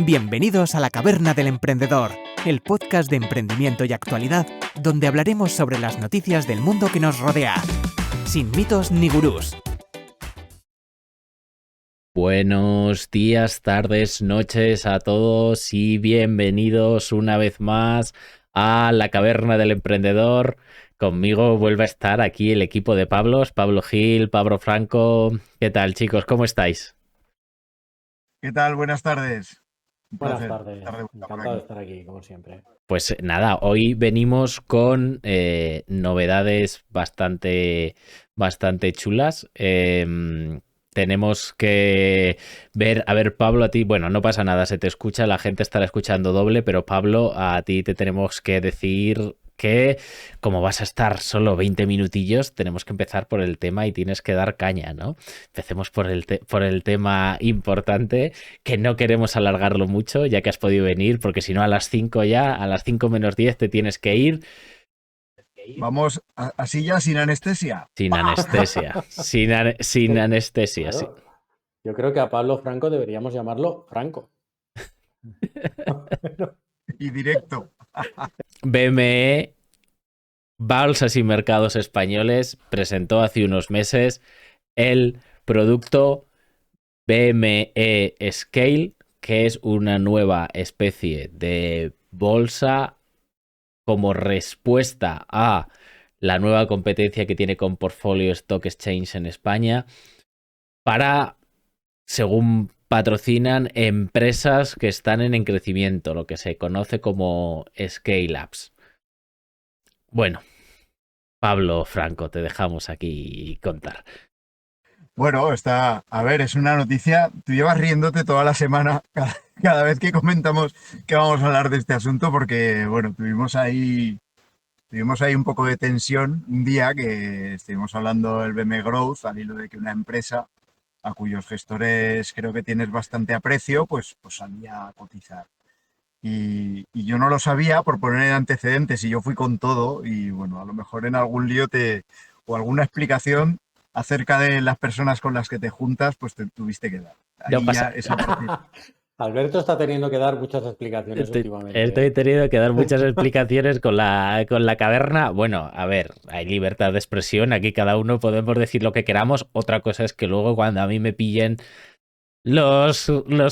Bienvenidos a La Caverna del Emprendedor, el podcast de emprendimiento y actualidad, donde hablaremos sobre las noticias del mundo que nos rodea, sin mitos ni gurús. Buenos días, tardes, noches a todos y bienvenidos una vez más a La Caverna del Emprendedor. Conmigo vuelve a estar aquí el equipo de Pablos, Pablo Gil, Pablo Franco. ¿Qué tal, chicos? ¿Cómo estáis? ¿Qué tal? Buenas tardes. Un Buenas placer tardes, estar de vuelta por encantado de aquí. estar aquí, como siempre. Pues nada, hoy venimos con novedades bastante chulas. Tenemos que ver, a ver, Pablo, a ti, bueno, no pasa nada, se te escucha, la gente estará escuchando doble, pero Pablo, a ti te tenemos que decir que como vas a estar solo 20 minutillos, tenemos que empezar por el tema y tienes que dar caña, ¿no? Empecemos por el tema importante, que no queremos alargarlo mucho, ya que has podido venir, porque si no a las 5 ya, a las 5 menos 10 te tienes que ir. Vamos así ya sin anestesia. Sin anestesia, sin anestesia, sí. Claro, yo creo que a Pablo Franco deberíamos llamarlo Franco. Y directo. BME, Bolsas y Mercados Españoles, presentó hace unos meses el producto BME Scale, que es una nueva especie de bolsa como respuesta a la nueva competencia que tiene con Portfolio Stock Exchange en España para, según patrocinan, empresas que están en crecimiento, lo que se conoce como scale-ups. Bueno, Pablo Franco, te dejamos aquí contar. Bueno, es una noticia. Tú llevas riéndote toda la semana cada vez que comentamos que vamos a hablar de este asunto, porque, bueno, tuvimos ahí un poco de tensión un día que estuvimos hablando del BM Growth, al hilo de que una empresa a cuyos gestores creo que tienes bastante aprecio, pues salía a cotizar. Y yo no lo sabía por poner antecedentes y yo fui con todo y bueno, a lo mejor en algún lío o alguna explicación acerca de las personas con las que te juntas, pues te tuviste que dar. Ahí No pasa. ya esa parte. Alberto está teniendo que dar muchas explicaciones últimamente. Estoy teniendo que dar muchas explicaciones con la caverna. Bueno, a ver, hay libertad de expresión, aquí cada uno podemos decir lo que queramos. Otra cosa es que luego cuando a mí me pillen los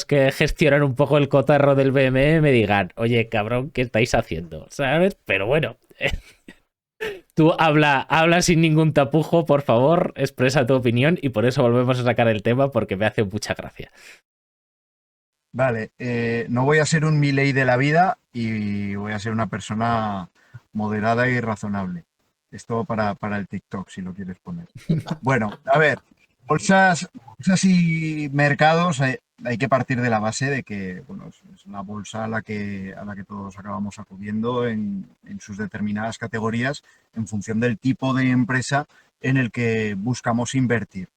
que gestionan un poco el cotarro del BME me digan, oye, cabrón, ¿qué estáis haciendo? ¿Sabes? Pero bueno, tú habla sin ningún tapujo, por favor, expresa tu opinión y por eso volvemos a sacar el tema porque me hace mucha gracia. Vale, no voy a ser un Milei de la vida y voy a ser una persona moderada y razonable. Esto para el TikTok, si lo quieres poner. Bueno, a ver, bolsas y mercados, hay que partir de la base de que, bueno, es la bolsa a la que todos acabamos acudiendo en sus determinadas categorías en función del tipo de empresa en el que buscamos invertir.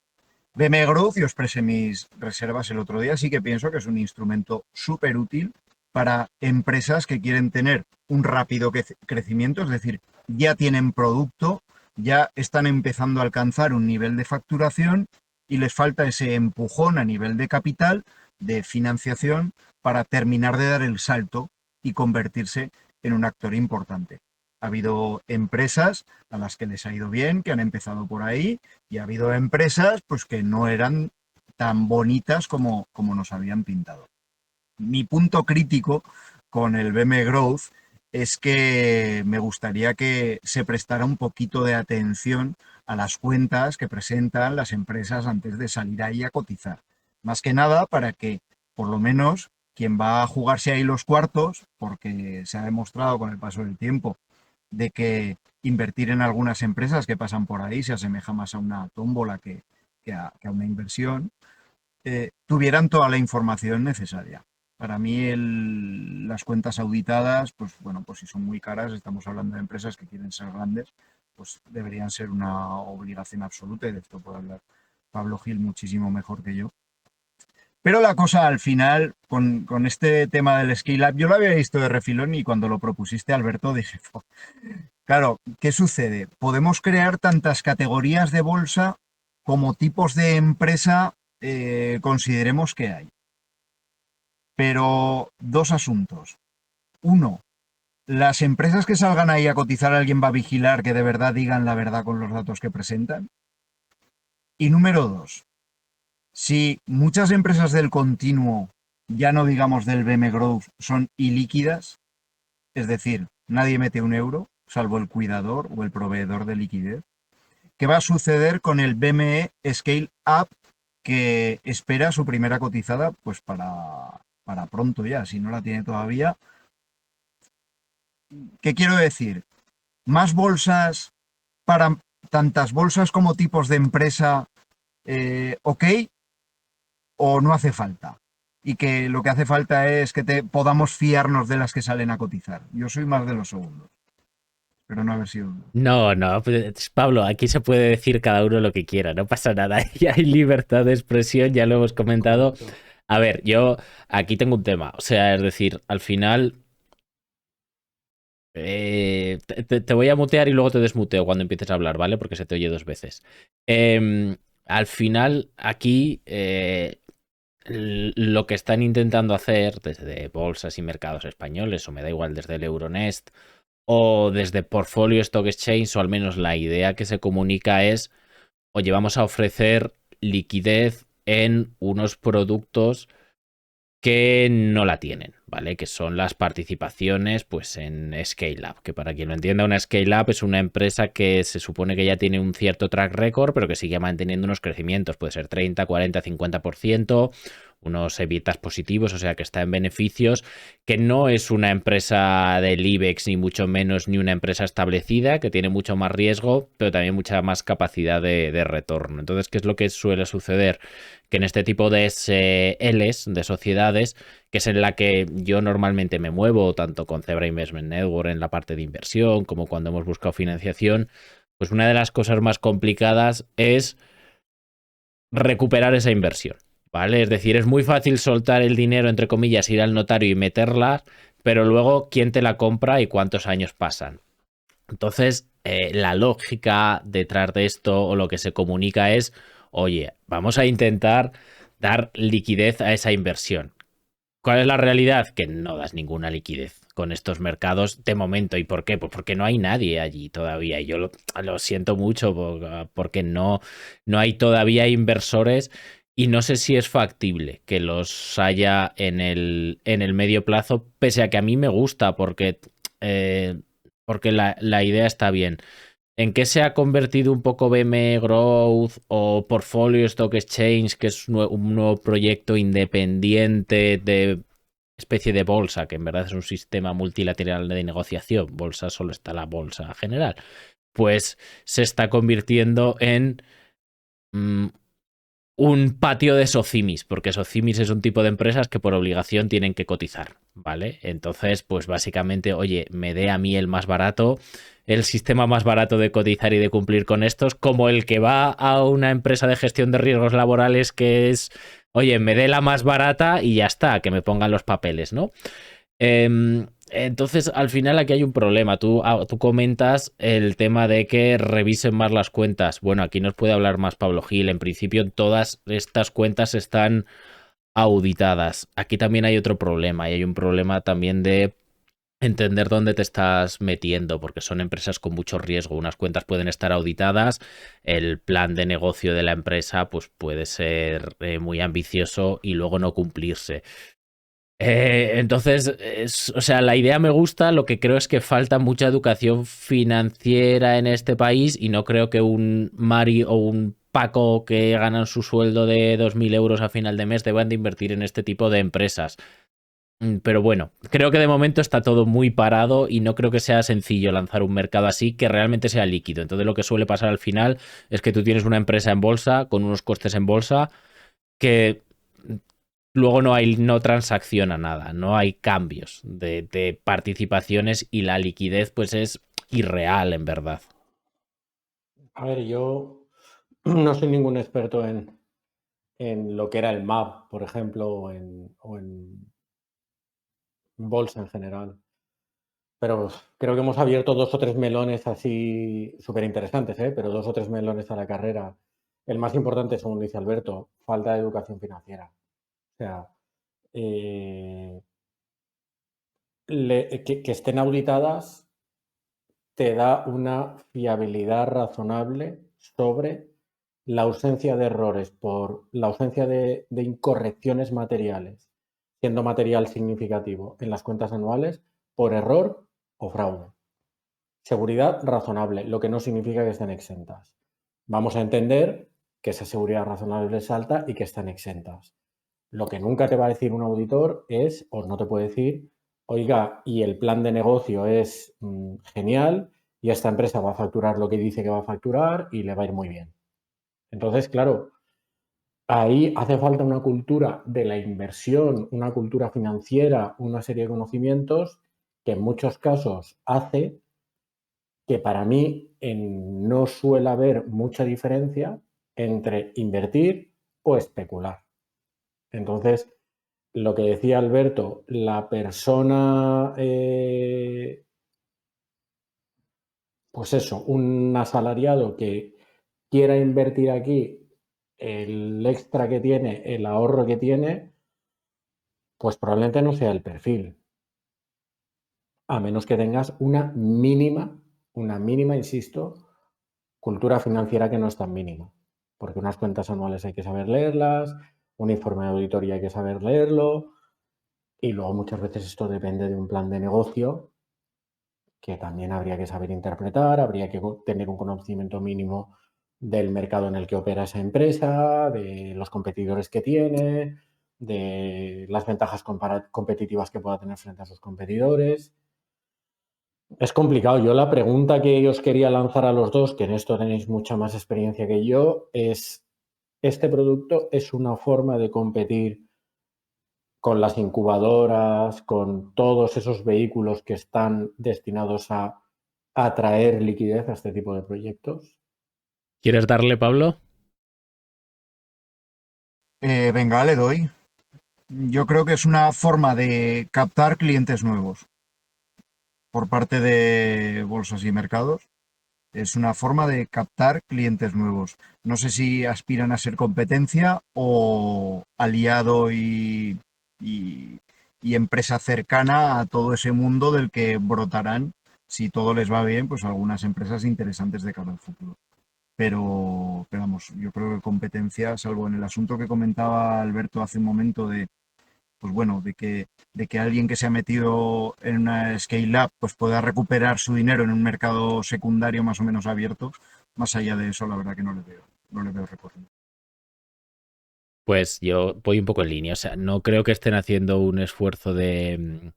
BM Growth, yo expresé mis reservas el otro día, sí que pienso que es un instrumento súper útil para empresas que quieren tener un rápido crecimiento, es decir, ya tienen producto, ya están empezando a alcanzar un nivel de facturación y les falta ese empujón a nivel de capital, de financiación, para terminar de dar el salto y convertirse en un actor importante. Ha habido empresas a las que les ha ido bien, que han empezado por ahí, y ha habido empresas pues, que no eran tan bonitas como nos habían pintado. Mi punto crítico con el BM Growth es que me gustaría que se prestara un poquito de atención a las cuentas que presentan las empresas antes de salir ahí a cotizar. Más que nada para que, por lo menos, quien va a jugarse ahí los cuartos, porque se ha demostrado con el paso del tiempo de que invertir en algunas empresas que pasan por ahí se asemeja más a una tómbola que a una inversión, tuvieran toda la información necesaria. Para mí las cuentas auditadas, pues bueno, pues si son muy caras, estamos hablando de empresas que quieren ser grandes, pues deberían ser una obligación absoluta, y de esto puede hablar Pablo Gil muchísimo mejor que yo. Pero la cosa al final, con este tema del Scale Up, yo lo había visto de refilón y cuando lo propusiste, Alberto, dije, claro, ¿qué sucede? Podemos crear tantas categorías de bolsa como tipos de empresa consideremos que hay. Pero dos asuntos. Uno, las empresas que salgan ahí a cotizar, ¿alguien va a vigilar que de verdad digan la verdad con los datos que presentan? Y número dos, si muchas empresas del continuo, ya no digamos del BM Growth, son ilíquidas, es decir, nadie mete un euro, salvo el cuidador o el proveedor de liquidez, ¿qué va a suceder con el BME Scale Up que espera su primera cotizada pues para pronto ya, si no la tiene todavía? ¿Qué quiero decir? ¿Más bolsas para tantas bolsas como tipos de empresa, ok, o no hace falta? Y que lo que hace falta es que podamos fiarnos de las que salen a cotizar. Yo soy más de los segundos. Pero no haber sido. No, pues, Pablo, aquí se puede decir cada uno lo que quiera, no pasa nada. Ya hay libertad de expresión, ya lo hemos comentado. Correcto. A ver, yo aquí tengo un tema, o sea, es decir, al final te voy a mutear y luego te desmuteo cuando empieces a hablar, ¿vale? Porque se te oye dos veces. Al final, aquí lo que están intentando hacer desde bolsas y mercados españoles, o me da igual desde el Euronest, o desde Portfolio Stock Exchange, o al menos la idea que se comunica es, oye, vamos a ofrecer liquidez en unos productos que no la tienen, ¿vale? Que son las participaciones pues en Scale Up, que para quien lo entienda, una Scale Up es una empresa que se supone que ya tiene un cierto track record, pero que sigue manteniendo unos crecimientos, puede ser 30, 40, 50%, unos ebitas positivos, o sea que está en beneficios, que no es una empresa del IBEX ni mucho menos ni una empresa establecida, que tiene mucho más riesgo, pero también mucha más capacidad de retorno. Entonces, ¿qué es lo que suele suceder? Que en este tipo de SLs, de sociedades, que es en la que yo normalmente me muevo, tanto con Zebra Investment Network en la parte de inversión, como cuando hemos buscado financiación, pues una de las cosas más complicadas es recuperar esa inversión, ¿vale? Es decir, es muy fácil soltar el dinero, entre comillas, ir al notario y meterla, pero luego, ¿quién te la compra y cuántos años pasan? Entonces, la lógica detrás de esto o lo que se comunica es, oye, vamos a intentar dar liquidez a esa inversión. ¿Cuál es la realidad? Que no das ninguna liquidez con estos mercados de momento. ¿Y por qué? Pues porque no hay nadie allí todavía. Y yo lo siento mucho porque no hay todavía inversores y no sé si es factible que los haya en el medio plazo, pese a que a mí me gusta porque la idea está bien. ¿En qué se ha convertido un poco BME Growth o Portfolio Stock Exchange, que es un nuevo proyecto independiente de especie de bolsa, que en verdad es un sistema multilateral de negociación? Bolsa solo está la bolsa general. Pues se está convirtiendo en un patio de socimis, porque socimis es un tipo de empresas que por obligación tienen que cotizar, ¿vale? Entonces, pues básicamente, oye, me dé a mí el más barato, el sistema más barato de cotizar y de cumplir con estos, como el que va a una empresa de gestión de riesgos laborales que es, oye, me dé la más barata y ya está, que me pongan los papeles, ¿no? Entonces, al final aquí hay un problema. Tú comentas el tema de que revisen más las cuentas. Bueno, aquí nos puede hablar más Pablo Gil. En principio, todas estas cuentas están auditadas. Aquí también hay otro problema y hay un problema también de entender dónde te estás metiendo, porque son empresas con mucho riesgo. Unas cuentas pueden estar auditadas, el plan de negocio de la empresa pues puede ser muy ambicioso y luego no cumplirse. Entonces, o sea, la idea me gusta, lo que creo es que falta mucha educación financiera en este país y no creo que un Mari o un Paco que ganan su sueldo de 2.000 euros a final de mes deban de invertir en este tipo de empresas. Pero bueno, creo que de momento está todo muy parado y no creo que sea sencillo lanzar un mercado así que realmente sea líquido. Entonces lo que suele pasar al final es que tú tienes una empresa en bolsa con unos costes en bolsa que luego no transacciona nada, no hay cambios de participaciones y la liquidez pues es irreal en verdad. A ver, yo no soy ningún experto en lo que era el MAP, por ejemplo, o en bolsa en general. Pero creo que hemos abierto 2 o 3 melones así súper interesantes, pero 2 o 3 melones a la carrera. El más importante, según dice Alberto, falta de educación financiera. O sea, que estén auditadas te da una fiabilidad razonable sobre la ausencia de errores por la ausencia de incorrecciones materiales, siendo material significativo en las cuentas anuales por error o fraude. Seguridad razonable, lo que no significa que estén exentas. Vamos a entender que esa seguridad razonable es alta y que están exentas. Lo que nunca te va a decir un auditor es, o no te puede decir, oiga, y el plan de negocio es genial y esta empresa va a facturar lo que dice que va a facturar y le va a ir muy bien. Entonces, claro, ahí hace falta una cultura de la inversión, una cultura financiera, una serie de conocimientos que en muchos casos hace que para mí no suele haber mucha diferencia entre invertir o especular. Entonces, lo que decía Alberto, la persona, pues eso, un asalariado que quiera invertir aquí el extra que tiene, el ahorro que tiene, pues probablemente no sea el perfil. A menos que tengas una mínima, insisto, cultura financiera que no es tan mínima. Porque unas cuentas anuales hay que saber leerlas, un informe de auditoría hay que saber leerlo, y luego muchas veces esto depende de un plan de negocio que también habría que saber interpretar, habría que tener un conocimiento mínimo del mercado en el que opera esa empresa, de los competidores que tiene, de las ventajas competitivas que pueda tener frente a sus competidores. Es complicado. Yo la pregunta que os quería lanzar a los dos, que en esto tenéis mucha más experiencia que yo, es, ¿este producto es una forma de competir con las incubadoras, con todos esos vehículos que están destinados a atraer liquidez a este tipo de proyectos? ¿Quieres darle, Pablo? Venga, le doy. Yo creo que es una forma de captar clientes nuevos por parte de bolsas y mercados. Es una forma de captar clientes nuevos. No sé si aspiran a ser competencia o aliado y empresa cercana a todo ese mundo del que brotarán, si todo les va bien, pues algunas empresas interesantes de cara al futuro. Pero vamos, yo creo que competencia, salvo en el asunto que comentaba Alberto hace un momento pues bueno, de que alguien que se ha metido en una scale-up pues pueda recuperar su dinero en un mercado secundario más o menos abierto. Más allá de eso, la verdad que no le veo recorrido. Pues yo voy un poco en línea. O sea, no creo que estén haciendo un esfuerzo de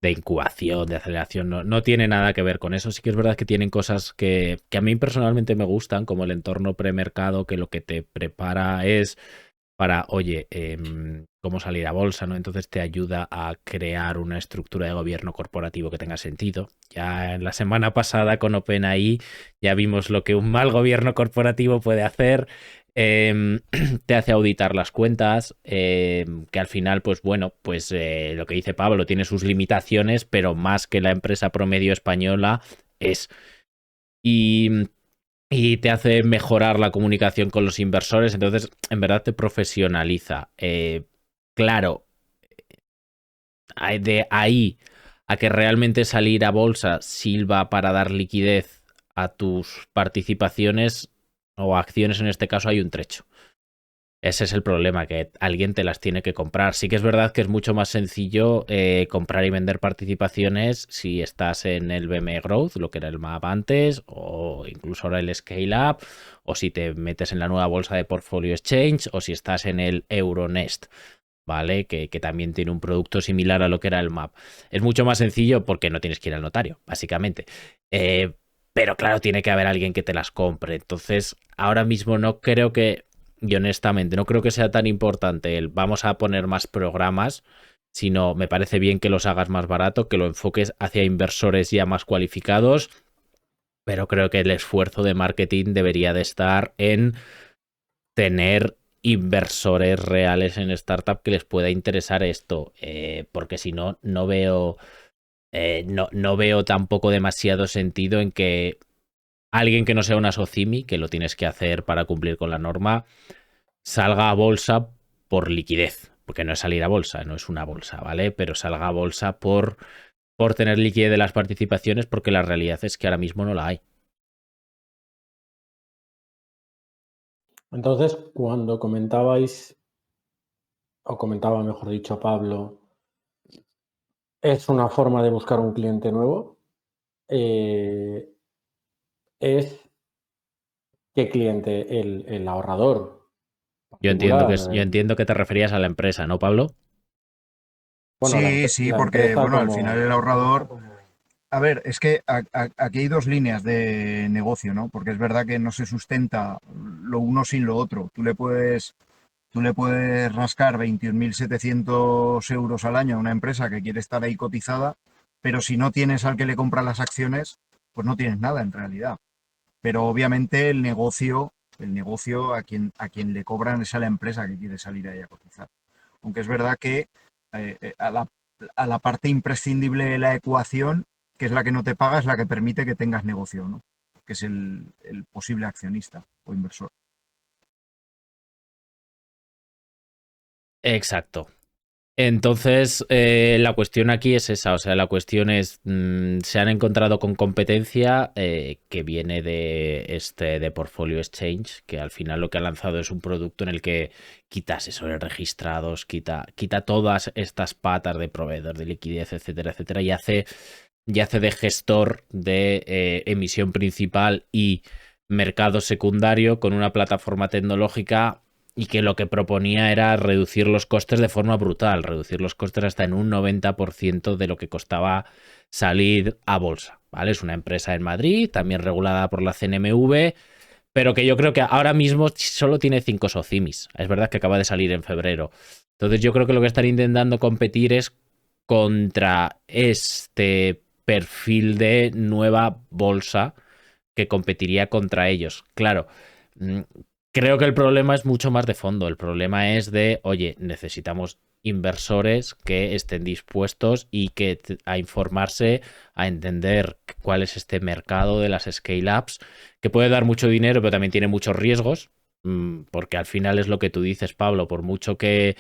incubación, de aceleración. No tiene nada que ver con eso. Sí que es verdad que tienen cosas que a mí personalmente me gustan, como el entorno premercado, que lo que te prepara es para, oye, cómo salir a bolsa, ¿no? Entonces te ayuda a crear una estructura de gobierno corporativo que tenga sentido. Ya en la semana pasada con OpenAI ya vimos lo que un mal gobierno corporativo puede hacer. Te hace auditar las cuentas, que al final, pues bueno, pues lo que dice Pablo tiene sus limitaciones, pero más que la empresa promedio española es. Y te hace mejorar la comunicación con los inversores, entonces en verdad te profesionaliza. Claro, de ahí a que realmente salir a bolsa sirva para dar liquidez a tus participaciones o acciones, en este caso hay un trecho. Ese es el problema, que alguien te las tiene que comprar. Sí que es verdad que es mucho más sencillo comprar y vender participaciones si estás en el BME Growth, lo que era el MAP antes, o incluso ahora el Scale Up, o si te metes en la nueva bolsa de Portfolio Exchange, o si estás en el Euronest, ¿vale? Que también tiene un producto similar a lo que era el MAP. Es mucho más sencillo porque no tienes que ir al notario, básicamente. Pero claro, tiene que haber alguien que te las compre. Entonces, ahora mismo no creo que... Y honestamente, no creo que sea tan importante el vamos a poner más programas, sino me parece bien que los hagas más barato, que lo enfoques hacia inversores ya más cualificados, pero creo que el esfuerzo de marketing debería de estar en tener inversores reales en startup que les pueda interesar esto, porque si no, no veo tampoco demasiado sentido en que alguien que no sea una SOCIMI, que lo tienes que hacer para cumplir con la norma, salga a bolsa por liquidez porque no es salir a bolsa, no es una bolsa, ¿vale? Pero salga a bolsa por tener liquidez de las participaciones, porque la realidad es que ahora mismo no la hay. Entonces, cuando comentabais, o comentaba, mejor dicho, Pablo, es una forma de buscar un cliente nuevo. Es ¿qué cliente? El ahorrador Yo particular. entiendo que te referías a la empresa, ¿no, Pablo? Bueno, Sí, sí, la porque empresa bueno, al final el ahorrador. como... A ver, es que aquí hay dos líneas de negocio, ¿no? Porque es verdad que no se sustenta lo uno sin lo otro. Tú le puedes rascar 21.700 euros al año a una empresa que quiere estar ahí cotizada, pero si no tienes al que le compra las acciones, pues no tienes nada en realidad. Pero obviamente el negocio a quien le cobran es a la empresa que quiere salir ahí a cotizar. Aunque es verdad que a la parte imprescindible de la ecuación, que es la que no te paga, es la que permite que tengas negocio, ¿no? Que es el posible accionista o inversor. Exacto. Entonces, la cuestión aquí es esa, o sea, la cuestión es, se han encontrado con competencia que viene de Portfolio Exchange, que al final lo que ha lanzado es un producto en el que quita asesores registrados, quita todas estas patas de proveedor de liquidez, etcétera, etcétera, y hace de gestor de emisión principal y mercado secundario con una plataforma tecnológica y que lo que proponía era reducir los costes de forma brutal, reducir los costes hasta en un 90% de lo que costaba salir a bolsa, ¿vale? Es una empresa en Madrid, también regulada por la CNMV, pero que yo creo que ahora mismo solo tiene 5 socimis. Es verdad que acaba de salir en febrero. Entonces yo creo que lo que están intentando competir es contra este perfil de nueva bolsa que competiría contra ellos. Claro, creo que el problema es mucho más de fondo. El problema es de, oye, necesitamos inversores que estén dispuestos y a informarse, a entender cuál es este mercado de las scale-ups, que puede dar mucho dinero, pero también tiene muchos riesgos, porque al final es lo que tú dices, Pablo, por mucho que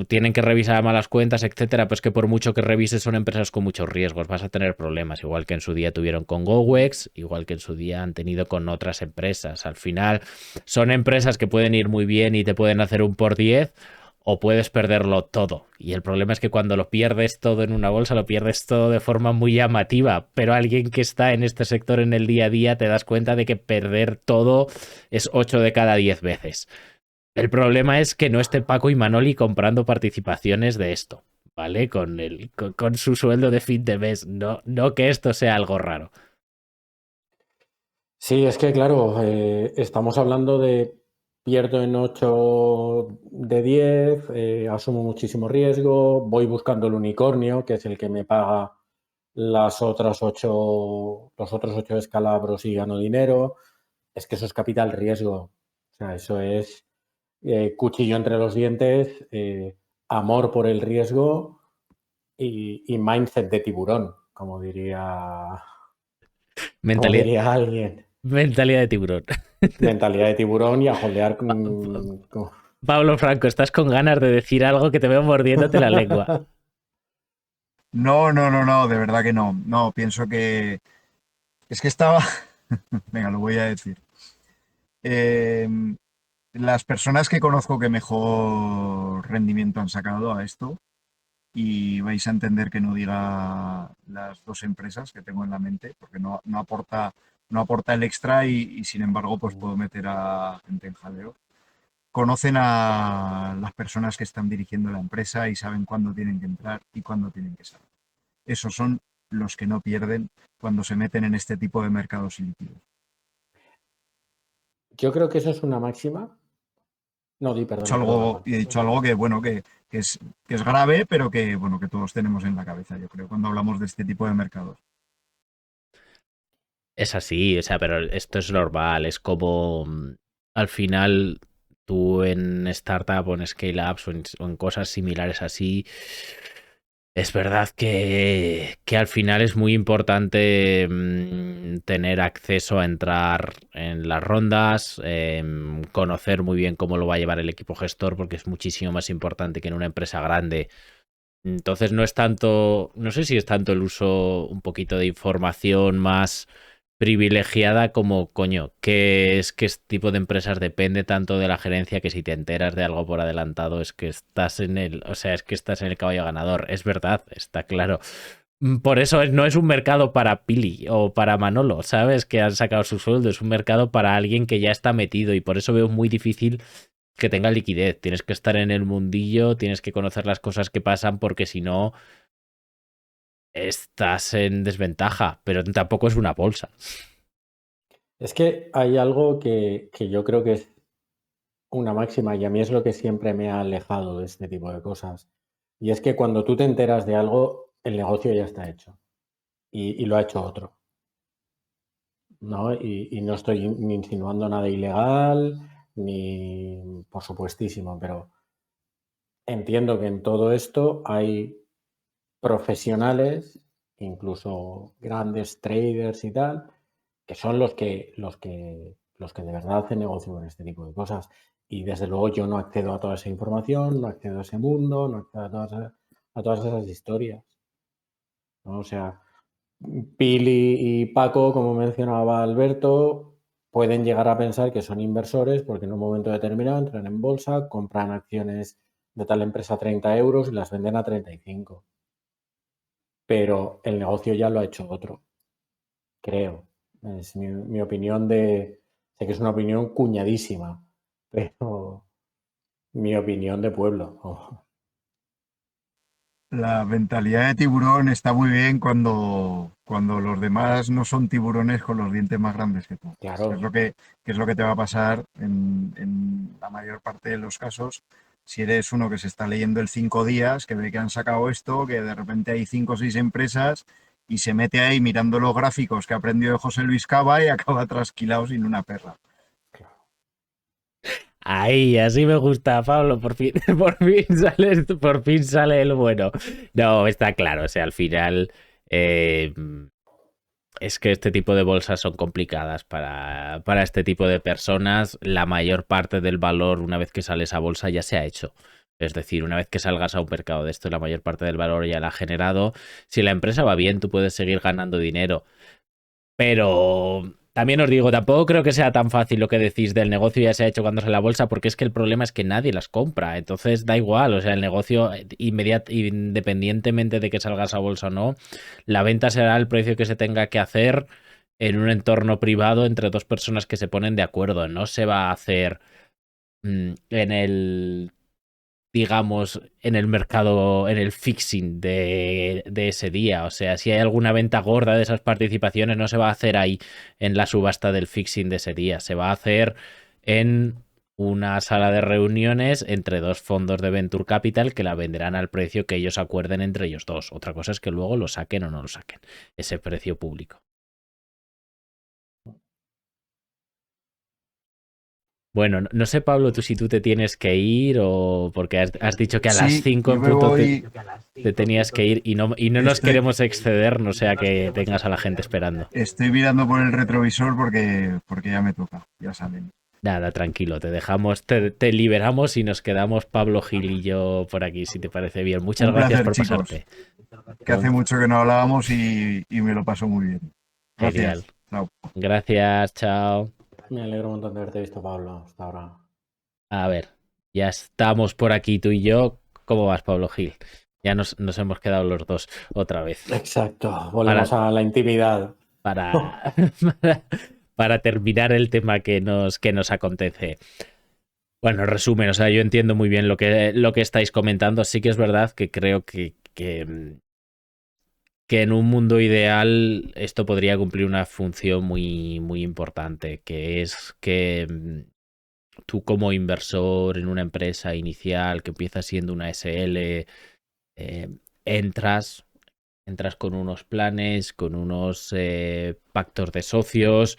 tienen que revisar malas cuentas, etcétera, pues que por mucho que revises son empresas con muchos riesgos, vas a tener problemas, igual que en su día tuvieron con GoWex, igual que en su día han tenido con otras empresas. Al final son empresas que pueden ir muy bien y te pueden hacer un por 10 o puedes perderlo todo. Y el problema es que cuando lo pierdes todo en una bolsa, lo pierdes todo de forma muy llamativa, pero alguien que está en este sector en el día a día te das cuenta de que perder todo es 8 de cada 10 veces. El problema es que no esté Paco y Manoli comprando participaciones de esto, ¿vale? Con su sueldo de fin de mes. No que esto sea algo raro. Sí, es que claro, estamos hablando de pierdo en 8 de 10, asumo muchísimo riesgo, voy buscando el unicornio, que es el que me paga los otros 8 escalabros y gano dinero. Es que eso es capital riesgo. O sea, eso es cuchillo entre los dientes, amor por el riesgo y mindset de tiburón, como Mentalidad, diría alguien. mentalidad de tiburón. Mentalidad de tiburón y a holdear. Pablo Franco, estás con ganas de decir algo que te veo mordiéndote la lengua. No, no, no, no, de verdad que no. No, pienso que es que estaba. Venga, lo voy a decir. Eh, las personas que conozco que mejor rendimiento han sacado a esto, y vais a entender que no diga las dos empresas que tengo en la mente, porque no aporta el extra y sin embargo pues puedo meter a gente en jaleo. Conocen a las personas que están dirigiendo la empresa y saben cuándo tienen que entrar y cuándo tienen que salir. Esos son los que no pierden cuando se meten en este tipo de mercados ilíquidos. Yo creo que eso es una máxima. No, He dicho perdona, perdona, algo, Juan. y he dicho algo que, bueno, que es grave, pero que, bueno, que todos tenemos en la cabeza, yo creo, cuando hablamos de este tipo de mercados. Es así, o sea, pero esto es normal. Es como al final tú en startup o en scale-ups o en cosas similares así, Es verdad que al final es muy importante tener acceso a entrar en las rondas, conocer muy bien cómo lo va a llevar el equipo gestor, porque es muchísimo más importante que en una empresa grande. Entonces no es tanto, no sé si es tanto el uso un poquito de información más privilegiada como, coño, que es que este tipo de empresas depende tanto de la gerencia que si te enteras de algo por adelantado es que estás en el, o sea, es que estás en el caballo ganador. Es verdad, está claro. Por eso no es un mercado para Pili o para Manolo, ¿sabes? Que han sacado su sueldo, es un mercado para alguien que ya está metido y por eso veo muy difícil que tenga liquidez. Tienes que estar en el mundillo, tienes que conocer las cosas que pasan porque si no estás en desventaja, pero tampoco es una bolsa. Es que hay algo que yo creo que es una máxima y a mí es lo que siempre me ha alejado de este tipo de cosas. Y es que cuando tú te enteras de algo, el negocio ya está hecho y lo ha hecho otro, ¿no? Y no estoy ni insinuando nada ilegal, ni por supuestísimo, pero entiendo que en todo esto hay profesionales, incluso grandes traders y tal, que son los que de verdad hacen negocio con este tipo de cosas. Y desde luego yo no accedo a toda esa información, no accedo a ese mundo, no accedo a todas esas historias, ¿no? O sea, Pili y Paco, como mencionaba Alberto, pueden llegar a pensar que son inversores porque en un momento determinado entran en bolsa, compran acciones de tal empresa a 30 euros y las venden a 35. Pero el negocio ya lo ha hecho otro, creo. Es mi opinión sé que es una opinión cuñadísima, pero mi opinión de pueblo. La mentalidad de tiburón está muy bien cuando los demás no son tiburones con los dientes más grandes que tú. Que es Claro, que es lo que te va a pasar en la mayor parte de los casos si eres uno que se está leyendo el 5 días, que ve que han sacado esto, que de repente hay 5 o 6 empresas y se mete ahí mirando los gráficos que ha aprendido de José Luis Cava y acaba trasquilado sin una perra. claro. Ahí, así me gusta, Pablo. Por fin, por fin sale el bueno. No, está claro. O sea, al final eh, es que este tipo de bolsas son complicadas para este tipo de personas. La mayor parte del valor, una vez que sale esa bolsa, ya se ha hecho. Es decir, una vez que salgas a un mercado de esto, la mayor parte del valor ya la ha generado. Si la empresa va bien, tú puedes seguir ganando dinero. Pero también os digo, tampoco creo que sea tan fácil lo que decís del negocio ya se ha hecho cuando sale la bolsa, porque es que el problema es que nadie las compra. Entonces da igual, o sea, el negocio, independientemente de que salgas a bolsa o no, la venta será el precio que se tenga que hacer en un entorno privado entre dos personas que se ponen de acuerdo. No se va a hacer en el, digamos, en el mercado, en el fixing de ese día. O sea, si hay alguna venta gorda de esas participaciones, no se va a hacer ahí en la subasta del fixing de ese día. Se va a hacer en una sala de reuniones entre dos fondos de Venture Capital que la venderán al precio que ellos acuerden entre ellos dos. Otra cosa es que luego lo saquen o no lo saquen, ese precio público. Bueno, no sé, Pablo, tú si tú te tienes que ir o porque has dicho que a las Sí, 5 yo en me punto voy, te tenías que ir y no nos estoy, queremos exceder, no sea que tengas a la gente esperando. estoy mirando por el retrovisor porque ya me toca, ya salen. Nada, tranquilo, te dejamos, te liberamos y nos quedamos Pablo Gil y yo por aquí, si te parece bien. Muchas Un gracias placer, por chicos, pasarte. que hace mucho que no hablábamos y me lo paso muy bien. Genial. Gracias. Chao. Gracias, chao. Me alegro un montón de haberte visto, Pablo, hasta ahora. A ver, ya estamos por aquí tú y yo. ¿Cómo vas, Pablo Gil? Ya nos hemos quedado los dos otra vez. Exacto, Para, volvemos a la intimidad. para, para terminar el tema que nos acontece. Bueno, resumen, o sea, yo entiendo muy bien lo que estáis comentando. Sí que es verdad que creo que en un mundo ideal esto podría cumplir una función muy, muy importante, que es que tú como inversor en una empresa inicial que empieza siendo una SL, eh, entras, entras con unos planes, con unos pactos de socios,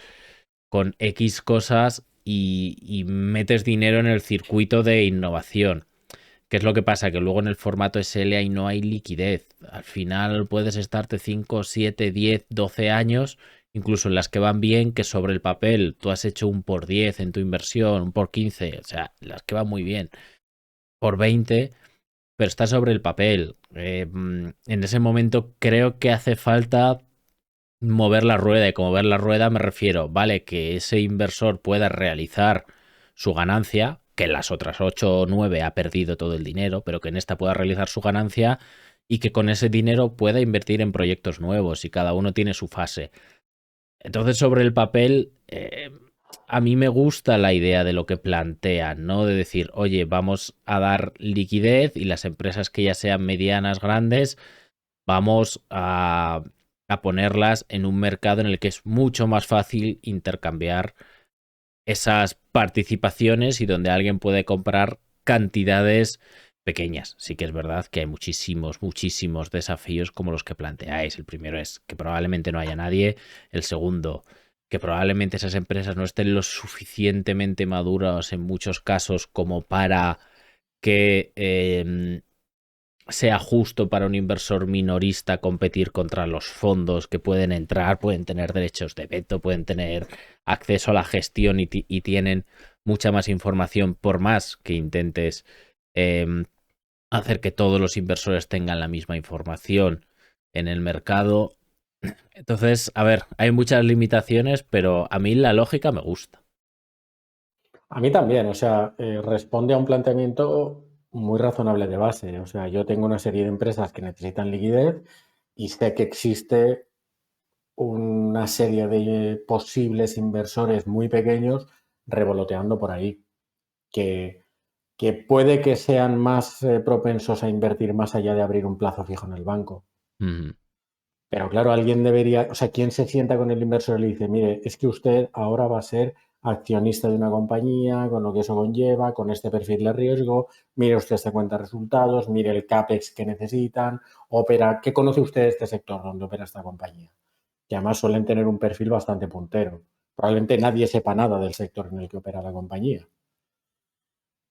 con X cosas y metes dinero en el circuito de innovación. ¿Qué es lo que pasa? Que luego en el formato SL ahí no hay liquidez. Al final puedes estarte 5, 7, 10, 12 años, incluso en las que van bien, que sobre el papel tú has hecho un por 10 en tu inversión, un por 15, o sea, las que van muy bien, por 20, pero está sobre el papel. En ese momento creo que hace falta mover la rueda, y como mover la rueda me refiero, vale, que ese inversor pueda realizar su ganancia, que en las otras 8 o 9 ha perdido todo el dinero, pero que en esta pueda realizar su ganancia y que con ese dinero pueda invertir en proyectos nuevos y cada uno tiene su fase. Entonces, sobre el papel, a mí me gusta la idea de lo que plantean, ¿no? De decir, oye, vamos a dar liquidez y las empresas que ya sean medianas, grandes, vamos a ponerlas en un mercado en el que es mucho más fácil intercambiar esas participaciones y donde alguien puede comprar cantidades pequeñas. Sí que es verdad que hay muchísimos desafíos como los que planteáis. El primero es que probablemente no haya nadie. El segundo, que probablemente esas empresas no estén lo suficientemente maduras en muchos casos como para que sea justo para un inversor minorista competir contra los fondos que pueden entrar, pueden tener derechos de veto, pueden tener acceso a la gestión y tienen mucha más información por más que intentes hacer que todos los inversores tengan la misma información en el mercado. Entonces, a ver, hay muchas limitaciones, pero a mí la lógica me gusta. A mí también, o sea, responde a un planteamiento muy razonable de base. O sea, yo tengo una serie de empresas que necesitan liquidez y sé que existe una serie de posibles inversores muy pequeños revoloteando por ahí, que puede que sean más propensos a invertir más allá de abrir un plazo fijo en el banco. Pero claro, alguien debería, o sea, ¿quién se sienta con el inversor y le dice, mire, es que usted ahora va a ser accionista de una compañía, con lo que eso conlleva, con este perfil de riesgo, mire usted esta cuenta de resultados, mire el CAPEX que necesitan, ¿qué conoce usted de este sector donde opera esta compañía? Que además suelen tener un perfil bastante puntero. Probablemente nadie sepa nada del sector en el que opera la compañía.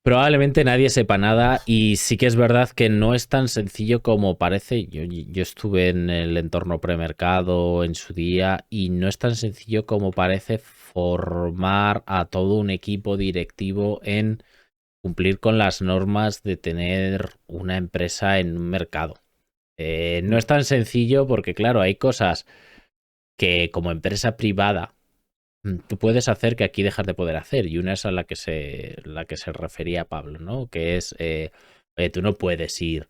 Probablemente nadie sepa nada y sí que es verdad que no es tan sencillo como parece. Yo estuve en el entorno premercado en su día y no es tan sencillo como parece formar a todo un equipo directivo en cumplir con las normas de tener una empresa en un mercado. No es tan sencillo porque, claro, hay cosas que como empresa privada tú puedes hacer que aquí dejas de poder hacer. Y una es a la que se refería Pablo, ¿no? Que es, tú no puedes ir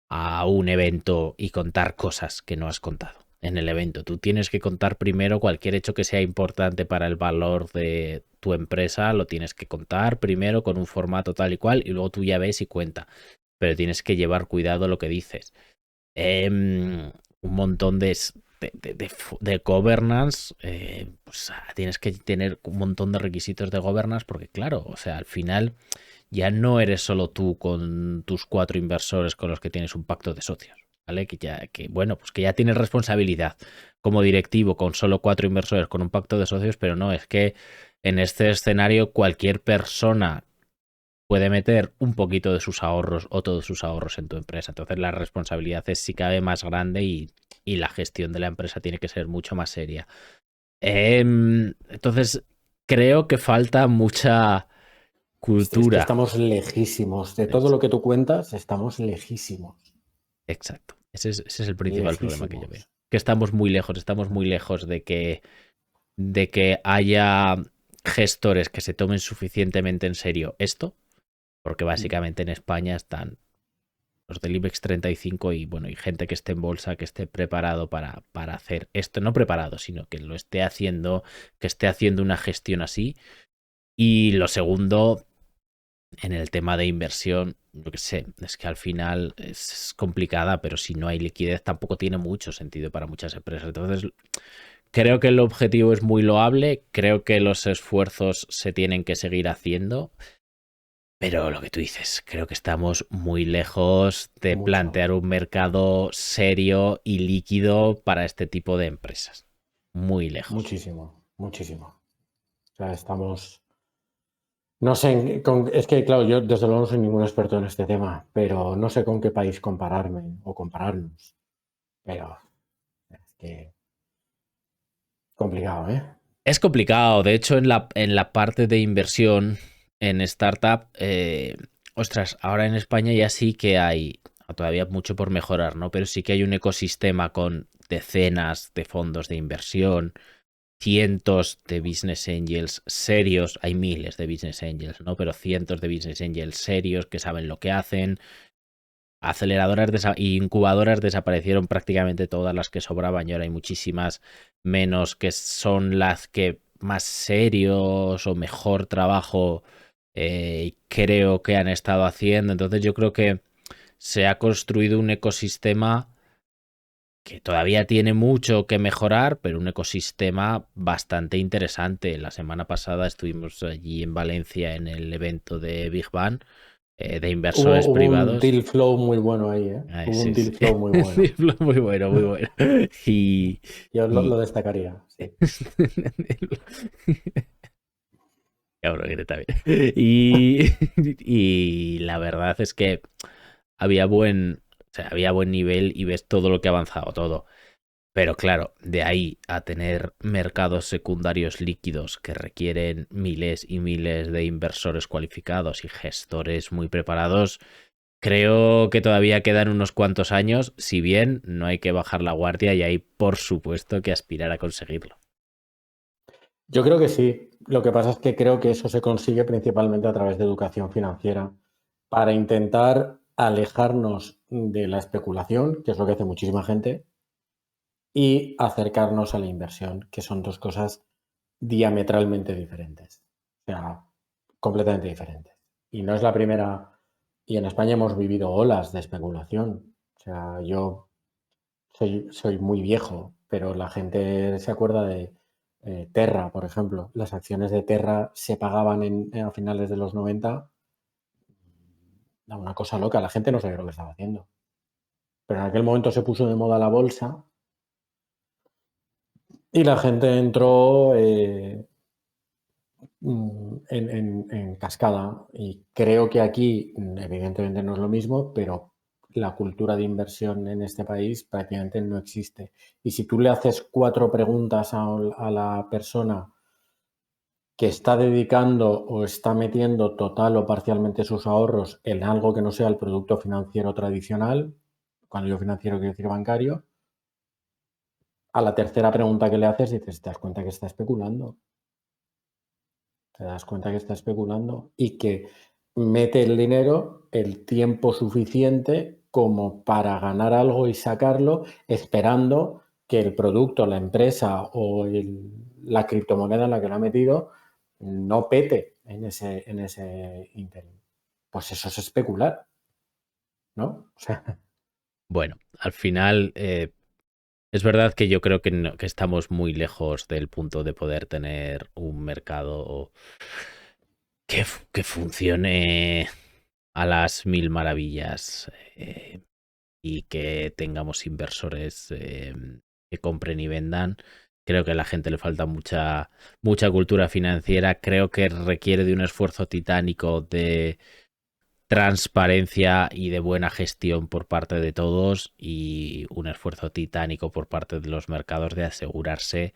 a un evento y contar cosas que no has contado en el evento. Tú tienes que contar primero cualquier hecho que sea importante para el valor de tu empresa, lo tienes que contar primero con un formato tal y cual y luego tú ya ves y cuenta. Pero tienes que llevar cuidado lo que dices. Un montón de governance, pues tienes que tener un montón de requisitos de governance porque claro, o sea, al final ya no eres solo tú con tus 4 inversores con los que tienes un pacto de socios, ¿vale? Bueno, pues que ya tienes responsabilidad como directivo con solo 4 inversores con un pacto de socios, pero no, es que en este escenario cualquier persona puede meter un poquito de sus ahorros o todos sus ahorros en tu empresa. Entonces la responsabilidad es si cabe más grande y la gestión de la empresa tiene que ser mucho más seria. Entonces creo que falta mucha cultura. Es que estamos lejísimos. De todo lo que tú cuentas, estamos lejísimos. Exacto. Ese es el principal problema que yo veo. Que estamos muy lejos de que haya gestores que se tomen suficientemente en serio esto, porque básicamente en España están los del IBEX 35 y bueno, y gente que esté en bolsa, que esté preparado para hacer esto, no preparado, sino que lo esté haciendo, que esté haciendo una gestión así. Y lo segundo, en el tema de inversión, yo qué sé, es que al final es complicada, pero si no hay liquidez tampoco tiene mucho sentido para muchas empresas. Entonces, creo que el objetivo es muy loable, creo que los esfuerzos se tienen que seguir haciendo. Pero lo que tú dices, creo que estamos muy lejos de plantear un mercado serio y líquido para este tipo de empresas. Muy lejos. Muchísimo. O sea, estamos No sé, es que claro, yo desde luego no soy ningún experto en este tema, pero no sé con qué país compararme o compararnos. Pero es que complicado, ¿eh? Es complicado. De hecho, en la parte de inversión en startup, ostras, ahora en España ya sí que hay todavía mucho por mejorar, ¿no? Pero sí que hay un ecosistema con decenas de fondos de inversión, cientos de business angels serios, hay miles de business angels, ¿no? Pero cientos de business angels serios que saben lo que hacen. Aceleradoras y incubadoras desaparecieron prácticamente todas las que sobraban y ahora hay muchísimas menos que son las que más serios o mejor trabajo creo que han estado haciendo. Entonces yo creo que se ha construido un ecosistema que todavía tiene mucho que mejorar, pero un ecosistema bastante interesante. La semana pasada estuvimos allí en Valencia en el evento de Big Bang de inversores Hubo un privados. deal flow muy bueno ahí, ¿eh? Ay, Hubo sí, un sí. deal flow muy bueno. Muy bueno, muy bueno. Y, Yo lo y... destacaría, sí. Cabrón, que está bien. Y la verdad es que había buen nivel y ves todo lo que ha avanzado, todo. Pero claro, de ahí a tener mercados secundarios líquidos que requieren miles y miles de inversores cualificados y gestores muy preparados, creo que todavía quedan unos cuantos años, si bien no hay que bajar la guardia y hay por supuesto que aspirar a conseguirlo. Yo creo que sí. Lo que pasa es que creo que eso se consigue principalmente a través de educación financiera para intentar alejarnos de la especulación, que es lo que hace muchísima gente, y acercarnos a la inversión, que son dos cosas diametralmente diferentes. O sea, completamente diferentes. Y no es la primera. Y en España hemos vivido olas de especulación. O sea, yo soy muy viejo, pero la gente se acuerda de Terra, por ejemplo. Las acciones de Terra se pagaban a finales de los 90. Una cosa loca, la gente no sabía lo que estaba haciendo. Pero en aquel momento se puso de moda la bolsa y la gente entró en cascada. Y creo que aquí, evidentemente, no es lo mismo, pero la cultura de inversión en este país prácticamente no existe. Y si tú le haces 4 preguntas a la persona que está dedicando o está metiendo total o parcialmente sus ahorros en algo que no sea el producto financiero tradicional, cuando yo financiero quiero decir bancario, a la tercera pregunta que le haces dices, ¿te das cuenta que está especulando? Te das cuenta que está especulando y que mete el dinero el tiempo suficiente como para ganar algo y sacarlo, esperando que el producto, la empresa o la criptomoneda en la que lo ha metido no pete en ese ínterin. Pues eso es especular, ¿no? O sea, Bueno, al final es verdad que yo creo que, que estamos muy lejos del punto de poder tener un mercado que funcione a las mil maravillas y que tengamos inversores que compren y vendan. Creo que a la gente le falta mucha cultura financiera. Creo que requiere de un esfuerzo titánico de transparencia y de buena gestión por parte de todos y un esfuerzo titánico por parte de los mercados de asegurarse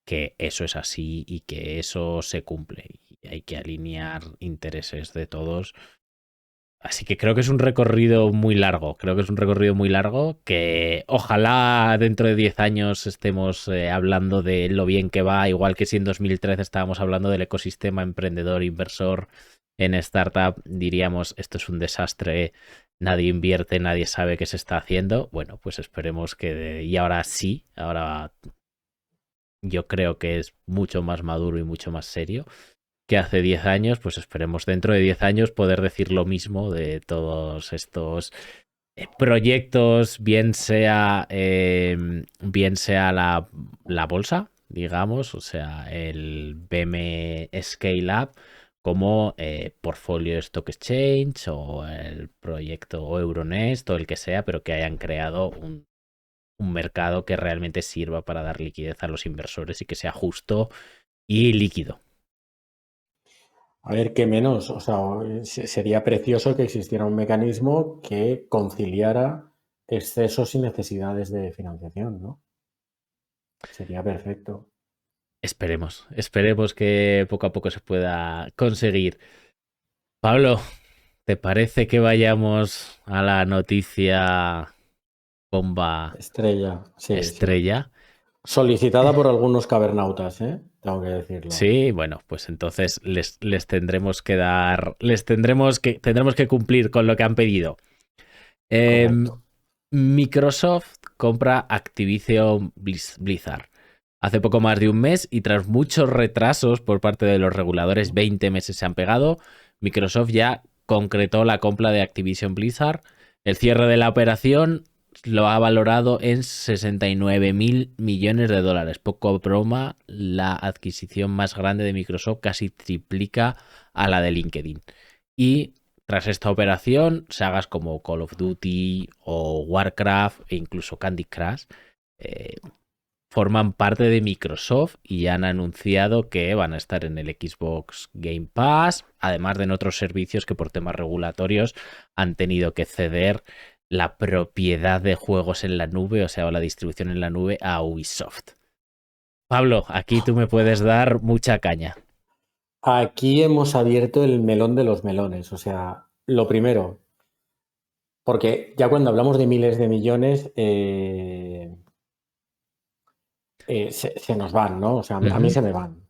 que eso es así y que eso se cumple. Y hay que alinear intereses de todos. Así que creo que es un recorrido muy largo. Creo que es un recorrido muy largo que ojalá dentro de 10 años estemos hablando de lo bien que va, igual que si en 2013 estábamos hablando del ecosistema emprendedor, inversor en startup, diríamos esto es un desastre, nadie invierte, nadie sabe qué se está haciendo. Bueno, pues esperemos que... Y ahora sí, ahora yo creo que es mucho más maduro y mucho más serio que hace 10 años, pues esperemos dentro de 10 años poder decir lo mismo de todos estos proyectos, bien sea la bolsa, digamos, o sea, el BM Scale Up, como Portfolio Stock Exchange o el proyecto o Euronest o el que sea, pero que hayan creado un mercado que realmente sirva para dar liquidez a los inversores y que sea justo y líquido. A ver, qué menos. O sea, sería precioso que existiera un mecanismo que conciliara excesos y necesidades de financiación, ¿no? Sería perfecto. Esperemos que poco a poco se pueda conseguir. Pablo, ¿te parece que vayamos a la noticia bomba Estrella, sí, sí. estrella? Solicitada por algunos cavernautas, ¿eh? Tengo que decirlo. Sí, bueno, pues entonces les tendremos que dar, tendremos que cumplir con lo que han pedido. Correcto. Microsoft compra Activision Blizzard hace poco más de un mes y tras muchos retrasos por parte de los reguladores, 20 meses se han pegado, Microsoft ya concretó la compra de Activision Blizzard. El cierre de la operación lo ha valorado en 69.000 millones de dólares. Poco broma, la adquisición más grande de Microsoft casi triplica a la de LinkedIn. Y tras esta operación, sagas como Call of Duty o Warcraft e incluso Candy Crush forman parte de Microsoft y han anunciado que van a estar en el Xbox Game Pass, además de en otros servicios que por temas regulatorios han tenido que ceder la propiedad de juegos en la nube, o sea, la distribución en la nube a Ubisoft. Pablo, aquí tú me puedes dar mucha caña. Aquí hemos abierto el melón de los melones. O sea, lo primero, porque ya cuando hablamos de miles de millones, se nos van, ¿no? O sea, a mí se me van.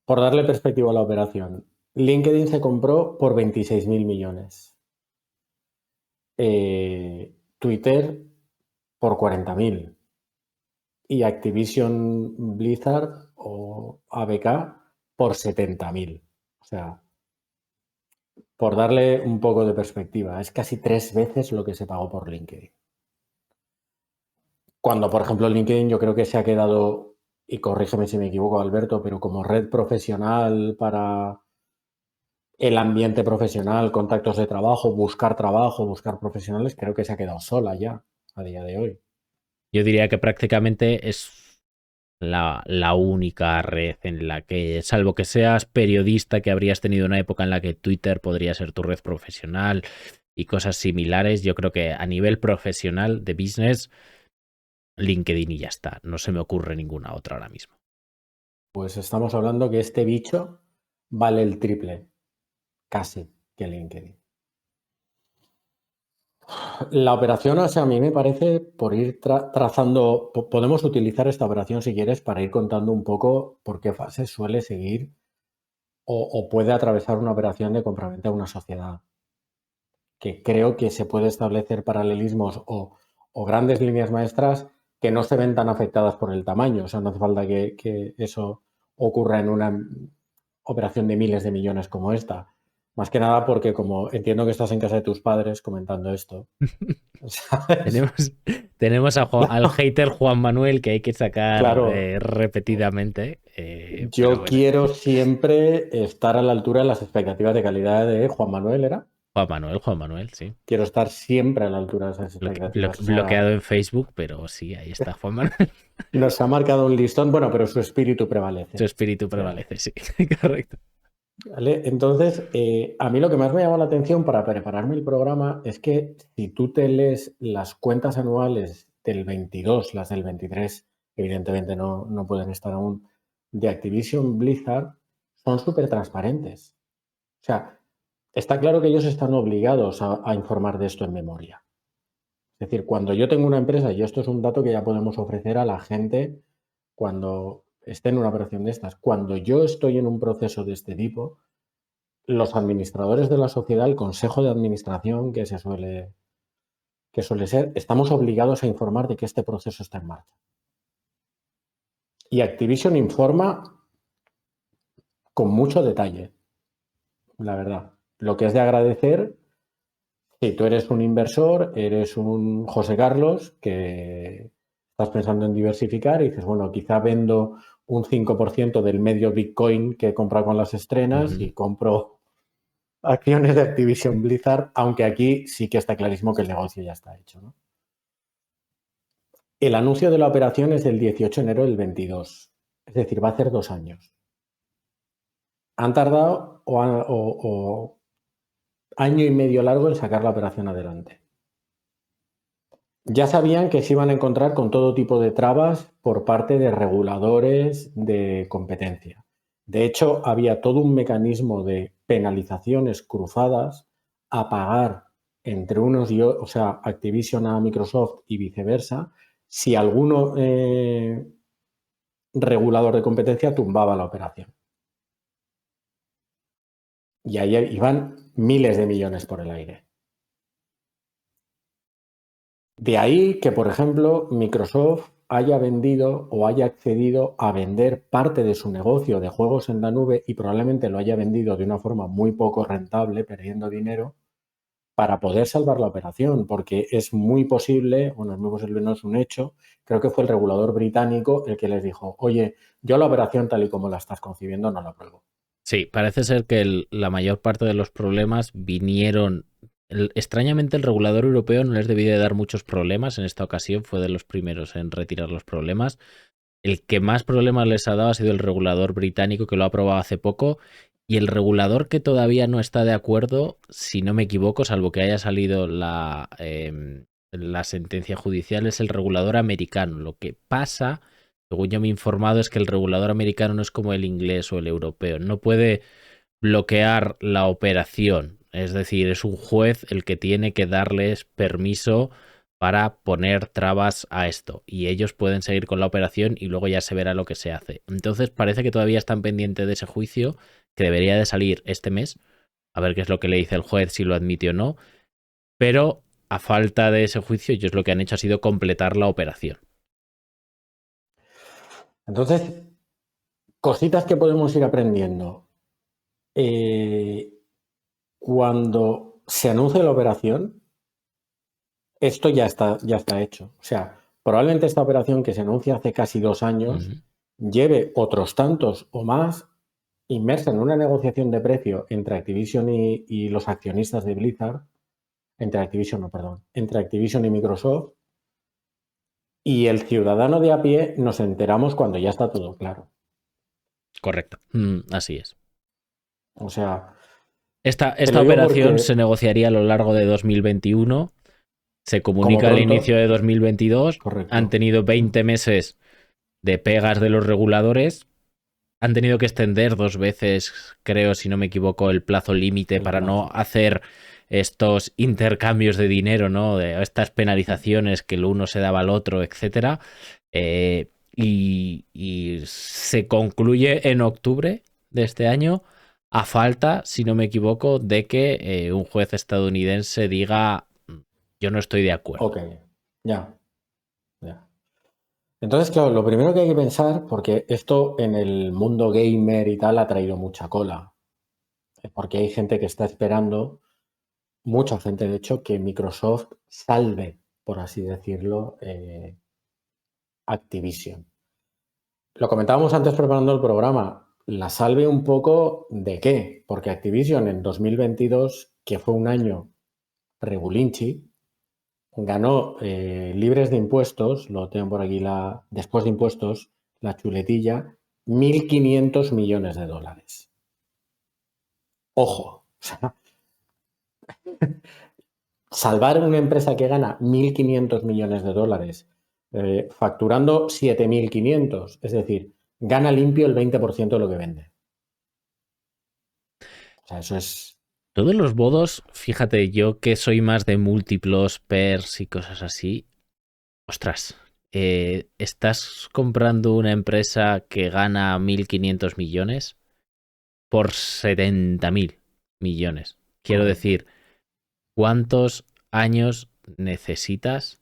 Por darle perspectiva a la operación, LinkedIn se compró por 26.000 millones. Twitter por 40.000. Y Activision Blizzard o ABK por 70.000. O sea, por darle un poco de perspectiva, es casi 3 veces lo que se pagó por LinkedIn. Cuando, por ejemplo, LinkedIn yo creo que se ha quedado, y corrígeme si me equivoco, Alberto, pero como red profesional para el ambiente profesional, contactos de trabajo, buscar profesionales, creo que se ha quedado sola ya a día de hoy. Yo diría que prácticamente es la única red en la que, salvo que seas periodista, que habrías tenido una época en la que Twitter podría ser tu red profesional y cosas similares, yo creo que a nivel profesional de business, LinkedIn y ya está. No se me ocurre ninguna otra ahora mismo. Pues estamos hablando que este bicho vale el triple, casi, que LinkedIn. La operación, o sea, a mí me parece, por ir trazando, podemos utilizar esta operación si quieres para ir contando un poco por qué fase suele seguir o puede atravesar una operación de compraventa a una sociedad. Que creo que se puede establecer paralelismos o grandes líneas maestras que no se ven tan afectadas por el tamaño. O sea, no hace falta que eso ocurra en una operación de miles de millones como esta. Más que nada porque como entiendo que estás en casa de tus padres comentando esto, ¿sabes? Tenemos al hater Juan Manuel que hay que sacar Claro, repetidamente. Pero yo bueno, quiero siempre estar a la altura de las expectativas de calidad de Juan Manuel, ¿era? Juan Manuel, sí. Quiero estar siempre a la altura de esas expectativas. O Bloqueado sea, en Facebook, pero sí, ahí está Juan Manuel. nos ha marcado un listón, bueno, pero su espíritu Su prevalece. espíritu prevalece, sí, correcto. ¿Vale? Entonces, a mí lo que más me llama la atención para prepararme el programa es que si tú te lees las cuentas anuales del 22, las del 23, evidentemente no pueden estar aún, de Activision Blizzard, son súper transparentes. O sea, está claro que ellos están obligados a informar de esto en memoria. Es decir, cuando yo tengo una empresa, y esto es un dato que ya podemos ofrecer a la gente cuando esté en una operación de estas, cuando yo estoy en un proceso de este tipo, los administradores de la sociedad, el consejo de administración que suele ser, estamos obligados a informar de que este proceso está en marcha. Y Activision informa con mucho detalle, la verdad. Lo que es de agradecer, si tú eres un inversor, eres un José Carlos, que estás pensando en diversificar y dices, bueno, quizá vendo un 5% del medio Bitcoin que he comprado con las estrenas y compro acciones de Activision Blizzard, aunque aquí sí que está clarísimo que el negocio ya está hecho, ¿no? El anuncio de la operación es del 18 de enero del 22, es decir, va a hacer 2 años. han tardado o año y medio largo en sacar la operación adelante. Ya sabían que se iban a encontrar con todo tipo de trabas por parte de reguladores de competencia. De hecho, había todo un mecanismo de penalizaciones cruzadas a pagar entre unos y otros, o sea, Activision a Microsoft y viceversa, si alguno regulador de competencia tumbaba la operación. Y ahí iban miles de millones por el aire. De ahí que, por ejemplo, Microsoft haya vendido o haya accedido a vender parte de su negocio de juegos en la nube y probablemente lo haya vendido de una forma muy poco rentable, perdiendo dinero, para poder salvar la operación, porque es muy posible, bueno, es muy posible, no es un hecho, creo que fue el regulador británico el que les dijo, oye, yo la operación tal y como la estás concibiendo no la apruebo. Sí, parece ser que la mayor parte de los problemas vinieron... extrañamente el regulador europeo no les debía de dar muchos problemas, en esta ocasión fue de los primeros en retirar los problemas. El que más problemas les ha dado ha sido el regulador británico, que lo ha aprobado hace poco, y el regulador que todavía no está de acuerdo, si no me equivoco, salvo que haya salido la sentencia judicial, es el regulador americano. Lo que pasa, según yo me he informado, es que el regulador americano no es como el inglés o el europeo. No puede bloquear la operación. Es decir, es un juez el que tiene que darles permiso para poner trabas a esto. Y ellos pueden seguir con la operación y luego ya se verá lo que se hace. Entonces parece que todavía están pendientes de ese juicio, que debería de salir este mes. A ver qué es lo que le dice el juez, si lo admite o no. Pero a falta de ese juicio, ellos lo que han hecho ha sido completar la operación. Entonces, cositas que podemos ir aprendiendo. Cuando se anuncia la operación, esto ya está hecho. O sea, probablemente esta operación que se anuncia hace casi 2 años lleve otros tantos o más inmersa en una negociación de precio entre Activision y los accionistas de Blizzard, entre Activision y Microsoft, y el ciudadano de a pie nos enteramos cuando ya está todo claro. Correcto, así es. O sea... Esta operación se negociaría a lo largo de 2021, se comunica al inicio de 2022, correcto. Han tenido 20 meses de pegas de los reguladores, han tenido que extender 2 veces, creo, si no me equivoco, el plazo límite para no hacer estos intercambios de dinero, ¿no? De estas penalizaciones que el uno se daba al otro, etcétera. Y se concluye en octubre de este año, a falta, si no me equivoco, de que un juez estadounidense diga yo no estoy de acuerdo. Ok, ya. Entonces, claro, lo primero que hay que pensar, porque esto en el mundo gamer y tal ha traído mucha cola, porque hay gente que está esperando, mucha gente de hecho, que Microsoft salve, por así decirlo, Activision. Lo comentábamos antes preparando el programa, la salve un poco ¿de qué? Porque Activision en 2022, que fue un año regulinchi, ganó libres de impuestos, lo tengo por aquí, después de impuestos, la chuletilla, 1.500 millones de dólares. Ojo, o sea, salvar una empresa que gana 1.500 millones de dólares, facturando 7.500, es decir, gana limpio el 20% de lo que vende. O sea, eso es... Todos los modos, fíjate, yo que soy más de múltiplos, pairs y cosas así, ostras, estás comprando una empresa que gana 1.500 millones por 70.000 millones. Quiero decir, ¿cuántos años necesitas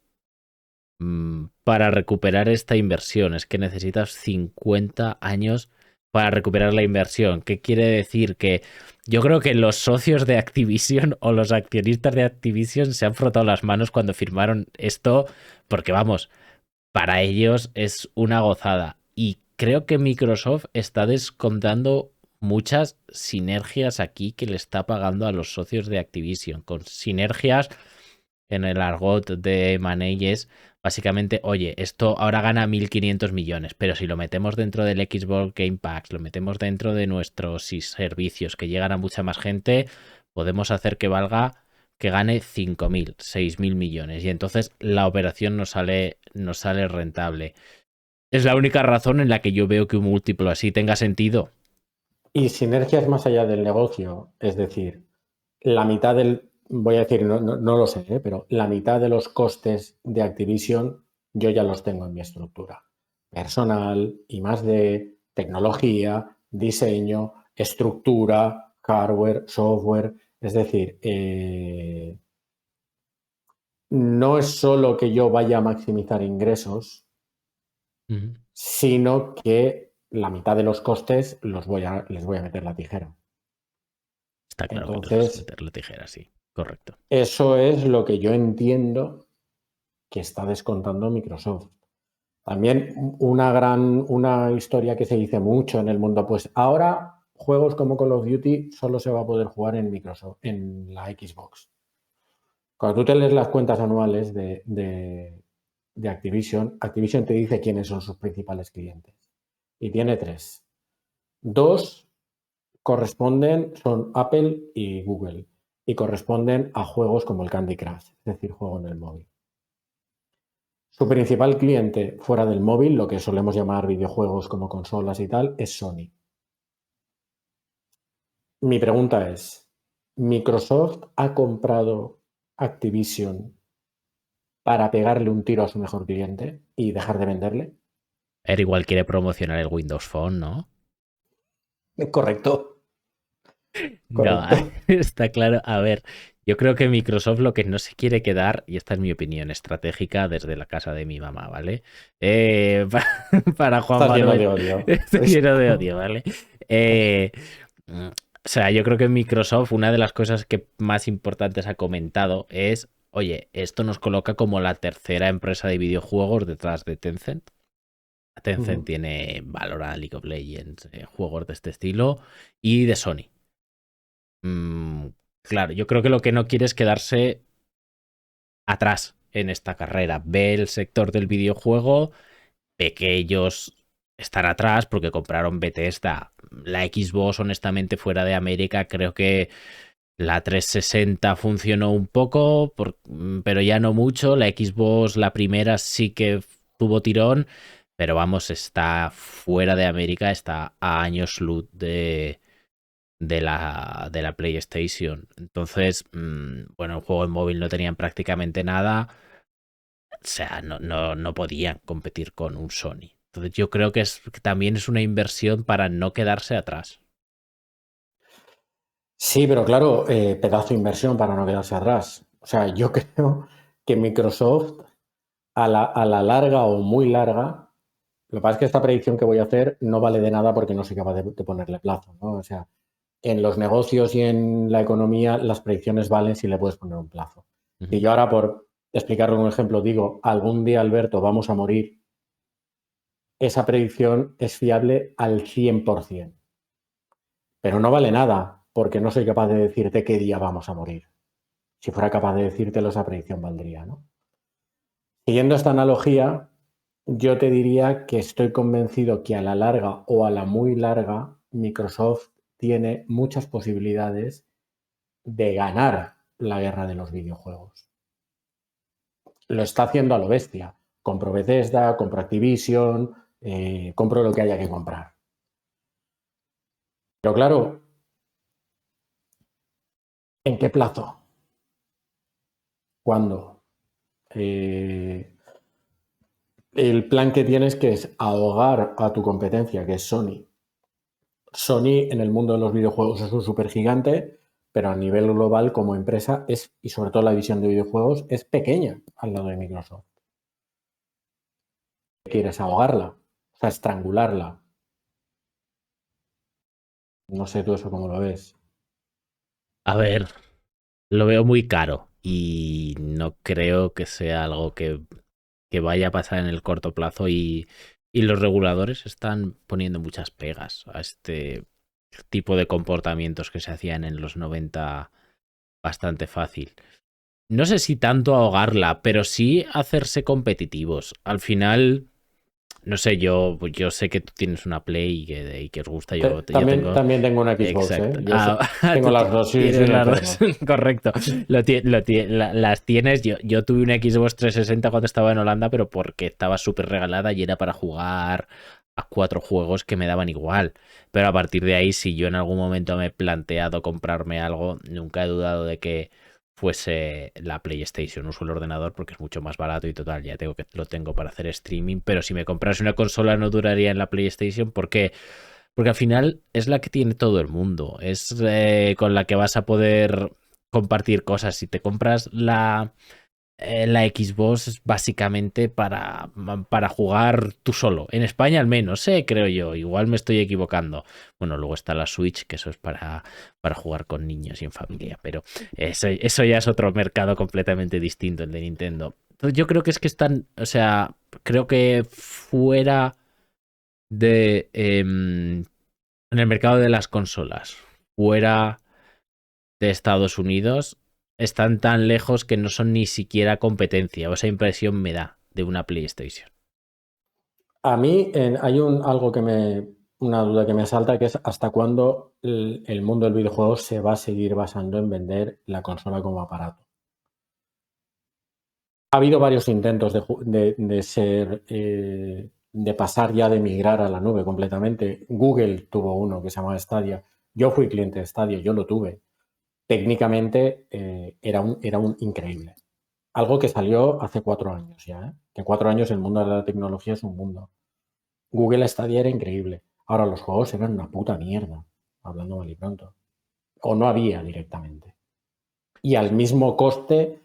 para recuperar esta inversión? Es que necesitas 50 años para recuperar la inversión. ¿Qué quiere decir? Que yo creo que los socios de Activision o los accionistas de Activision se han frotado las manos cuando firmaron esto, porque vamos, para ellos es una gozada. Y creo que Microsoft está descontando muchas sinergias aquí que le está pagando a los socios de Activision, con sinergias en el argot de M&A es básicamente, oye, esto ahora gana 1.500 millones, pero si lo metemos dentro del Xbox Game Pass, lo metemos dentro de nuestros servicios que llegan a mucha más gente, podemos hacer que gane 5.000, 6.000 millones y entonces la operación nos sale rentable. Es la única razón en la que yo veo que un múltiplo así tenga sentido. Y sinergias más allá del negocio, es decir, la mitad voy a decir, no lo sé, pero la mitad de los costes de Activision yo ya los tengo en mi estructura. Personal, y más de tecnología, diseño, estructura, hardware, software. Es decir, no es solo que yo vaya a maximizar ingresos, sino que la mitad de los costes les voy a meter la tijera. Está claro. Entonces, que les vas a meter la tijera, sí, correcto. Eso es lo que yo entiendo que está descontando Microsoft. También una historia que se dice mucho en el mundo, pues ahora juegos como Call of Duty solo se va a poder jugar en Microsoft, en la Xbox. Cuando tú te lees las cuentas anuales de Activision, Activision te dice quiénes son sus principales clientes. Y tiene 3. 2 son Apple y Google. Y corresponden a juegos como el Candy Crush, es decir, juego en el móvil. Su principal cliente fuera del móvil, lo que solemos llamar videojuegos como consolas y tal, es Sony. Mi pregunta es, ¿Microsoft ha comprado Activision para pegarle un tiro a su mejor cliente y dejar de venderle? Él igual quiere promocionar el Windows Phone, ¿no? Correcto. No, está claro. A ver, yo creo que Microsoft lo que no se quiere quedar, y esta es mi opinión estratégica desde la casa de mi mamá, ¿vale? Para Juan Estás Manuel. lleno de odio. Estoy lleno de odio, ¿vale? O sea, yo creo que Microsoft, una de las cosas que más importantes ha comentado es, oye, esto nos coloca como la tercera empresa de videojuegos detrás de Tencent. Tencent tiene Valorant, League of Legends, juegos de este estilo, y de Sony. Claro, yo creo que lo que no quiere es quedarse atrás en esta carrera. Ve el sector del videojuego, ve que ellos están atrás porque compraron Bethesda. La Xbox, honestamente, fuera de América, creo que la 360 funcionó un poco, pero ya no mucho. La Xbox, la primera, sí que tuvo tirón, pero vamos, está fuera de América, está a años luz de la PlayStation. Entonces, bueno, el juego en móvil no tenían prácticamente nada. O sea, no podían competir con un Sony. Entonces yo creo que también es una inversión para no quedarse atrás. Sí, pero claro, pedazo de inversión para no quedarse atrás. O sea, yo creo que Microsoft a la larga o muy larga, lo que pasa es que esta predicción que voy a hacer no vale de nada porque no soy capaz de ponerle plazo, ¿no? O sea, en los negocios y en la economía las predicciones valen si le puedes poner un plazo. Y yo ahora, por explicarlo en un ejemplo, digo, algún día, Alberto, vamos a morir. Esa predicción es fiable al 100%. Pero no vale nada porque no soy capaz de decirte qué día vamos a morir. Si fuera capaz de decírtelo, esa predicción valdría, ¿no? Siguiendo esta analogía, yo te diría que estoy convencido que a la larga o a la muy larga, Microsoft tiene muchas posibilidades de ganar la guerra de los videojuegos. Lo está haciendo a lo bestia. Compro Bethesda, compro Activision, compro lo que haya que comprar. Pero claro, ¿en qué plazo? ¿Cuándo? El plan que tienes que es ahogar a tu competencia, que es Sony. Sony en el mundo de los videojuegos es un supergigante, pero a nivel global como empresa y sobre todo la división de videojuegos, es pequeña al lado de Microsoft. ¿Quieres ahogarla? O sea, estrangularla. No sé tú eso cómo lo ves. A ver, lo veo muy caro y no creo que sea algo que vaya a pasar en el corto plazo y los reguladores están poniendo muchas pegas a este tipo de comportamientos que se hacían en los 90 bastante fácil. no sé si tanto ahogarla, pero sí hacerse competitivos. Al final, no sé, yo sé que tú tienes una Play y que os gusta. Yo tengo. También tengo una Xbox, Exacto. ¿eh? Tengo Tú las dos, sí, soy tienes un las enfermo. dos. Correcto. Las tienes. Yo tuve una Xbox 360 cuando estaba en Holanda, pero porque estaba súper regalada y era para jugar a 4 juegos que me daban igual. Pero a partir de ahí, si yo en algún momento me he planteado comprarme algo, nunca he dudado de que fuese la PlayStation. Uso el ordenador porque es mucho más barato y total, ya lo tengo para hacer streaming. Pero si me comprase una consola no duraría en la PlayStation porque al final es la que tiene todo el mundo. Es con la que vas a poder compartir cosas. Si te compras la Xbox es básicamente para jugar tú solo. En España al menos, creo yo. Igual me estoy equivocando. Bueno, luego está la Switch, que eso es para jugar con niños y en familia. Pero eso ya es otro mercado completamente distinto, el de Nintendo. Entonces, yo creo que están, o sea, creo que fuera en el mercado de las consolas, fuera de Estados Unidos, están tan lejos que no son ni siquiera competencia. O esa impresión me da de una PlayStation. A mí hay una duda que me asalta, que es hasta cuándo el mundo del videojuego se va a seguir basando en vender la consola como aparato. Ha habido varios intentos de pasar ya de migrar a la nube completamente. Google tuvo uno que se llamaba Stadia. Yo fui cliente de Stadia, yo lo tuve. Técnicamente era un increíble. Algo que salió hace 4 años ya, ¿eh? Que 4 años el mundo de la tecnología es un mundo. Google Stadia era increíble. Ahora los juegos eran una puta mierda, hablando mal y pronto. O no había directamente. Y al mismo coste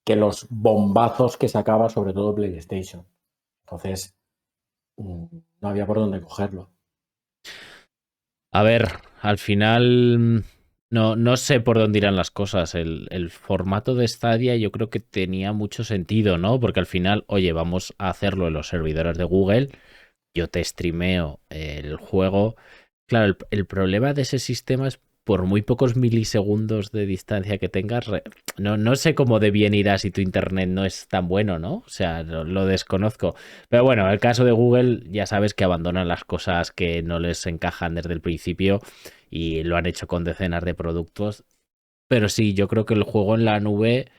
que los bombazos que sacaba sobre todo PlayStation. Entonces, no había por dónde cogerlo. A ver, al final no sé por dónde irán las cosas. El formato de Stadia yo creo que tenía mucho sentido, ¿no? Porque al final, oye, vamos a hacerlo en los servidores de Google. Yo te streameo el juego. Claro, el problema de ese sistema es por muy pocos milisegundos de distancia que tengas, no sé cómo de bien irá si tu internet no es tan bueno, ¿no? O sea, lo desconozco. Pero bueno, en el caso de Google ya sabes que abandonan las cosas que no les encajan desde el principio y lo han hecho con decenas de productos. Pero sí, yo creo que el juego en la nube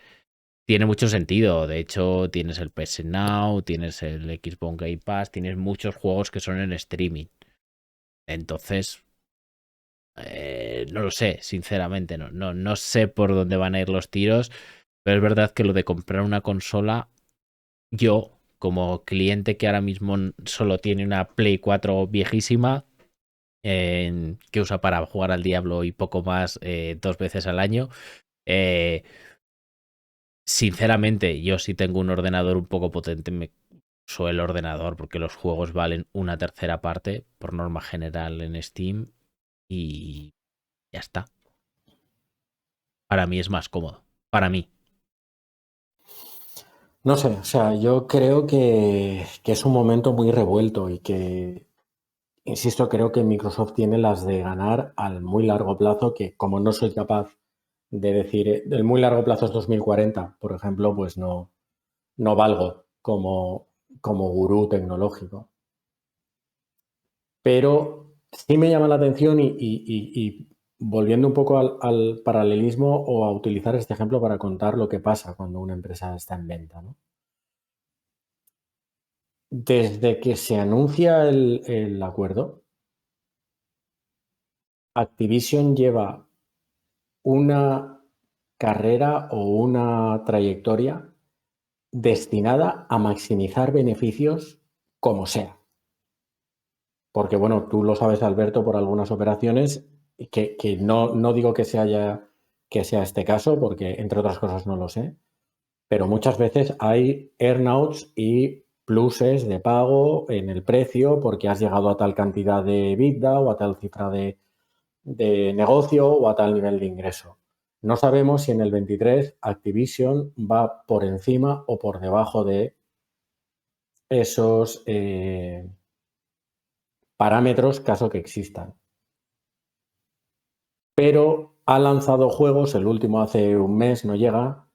tiene mucho sentido. De hecho, tienes el PS Now, tienes el Xbox Game Pass, tienes muchos juegos que son en streaming. Entonces, no lo sé, sinceramente, no sé por dónde van a ir los tiros, pero es verdad que lo de comprar una consola, yo, como cliente que ahora mismo solo tiene una Play 4 viejísima, que usa para jugar al Diablo y poco más 2 veces al año, sinceramente, yo sí tengo un ordenador un poco potente, me uso el ordenador porque los juegos valen una tercera parte por norma general en Steam y ya está. Para mí es más cómodo. Para mí. No sé, o sea, yo creo que es un momento muy revuelto y que, insisto, creo que Microsoft tiene las de ganar al muy largo plazo, que como no soy capaz de decir, el muy largo plazo es 2040, por ejemplo, pues no valgo como gurú tecnológico. Pero sí me llama la atención y volviendo un poco al paralelismo o a utilizar este ejemplo para contar lo que pasa cuando una empresa está en venta, ¿no? Desde que se anuncia el acuerdo, Activision lleva una carrera o una trayectoria destinada a maximizar beneficios como sea. Porque, bueno, tú lo sabes, Alberto, por algunas operaciones, que no digo que sea este caso, porque entre otras cosas no lo sé, pero muchas veces hay earnouts y pluses de pago en el precio porque has llegado a tal cantidad de EBITDA o a tal cifra de negocio o a tal nivel de ingreso. No sabemos si en el 23 Activision va por encima o por debajo de esos parámetros, caso que existan. Pero ha lanzado juegos, el último hace un mes, no llega,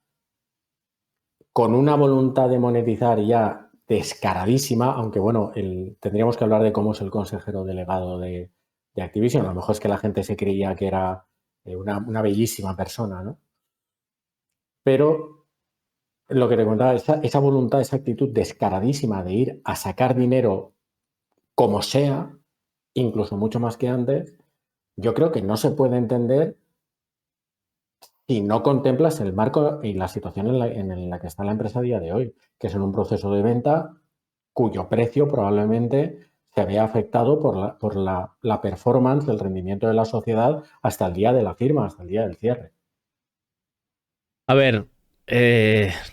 con una voluntad de monetizar ya descaradísima, aunque bueno, tendríamos que hablar de cómo es el consejero delegado de Activision. A lo mejor es que la gente se creía que era una bellísima persona, ¿no? Pero lo que te contaba, esa voluntad, esa actitud descaradísima de ir a sacar dinero como sea, incluso mucho más que antes, yo creo que no se puede entender si no contemplas el marco y la situación en la que está la empresa a día de hoy, que es en un proceso de venta cuyo precio probablemente se vea afectado por la performance, el rendimiento de la sociedad hasta el día de la firma, hasta el día del cierre. A ver,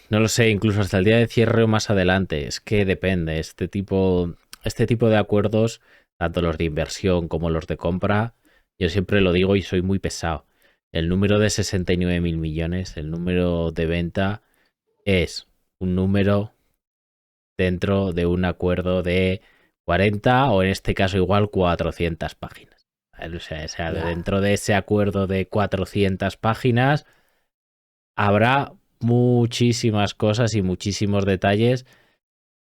no lo sé, incluso hasta el día de cierre o más adelante. Es que depende. Este tipo de acuerdos, tanto los de inversión como los de compra, yo siempre lo digo y soy muy pesado. El número de 69.000 millones, el número de venta, es un número dentro de un acuerdo de 40 o en este caso igual 400 páginas. O sea, dentro de ese acuerdo de 400 páginas habrá muchísimas cosas y muchísimos detalles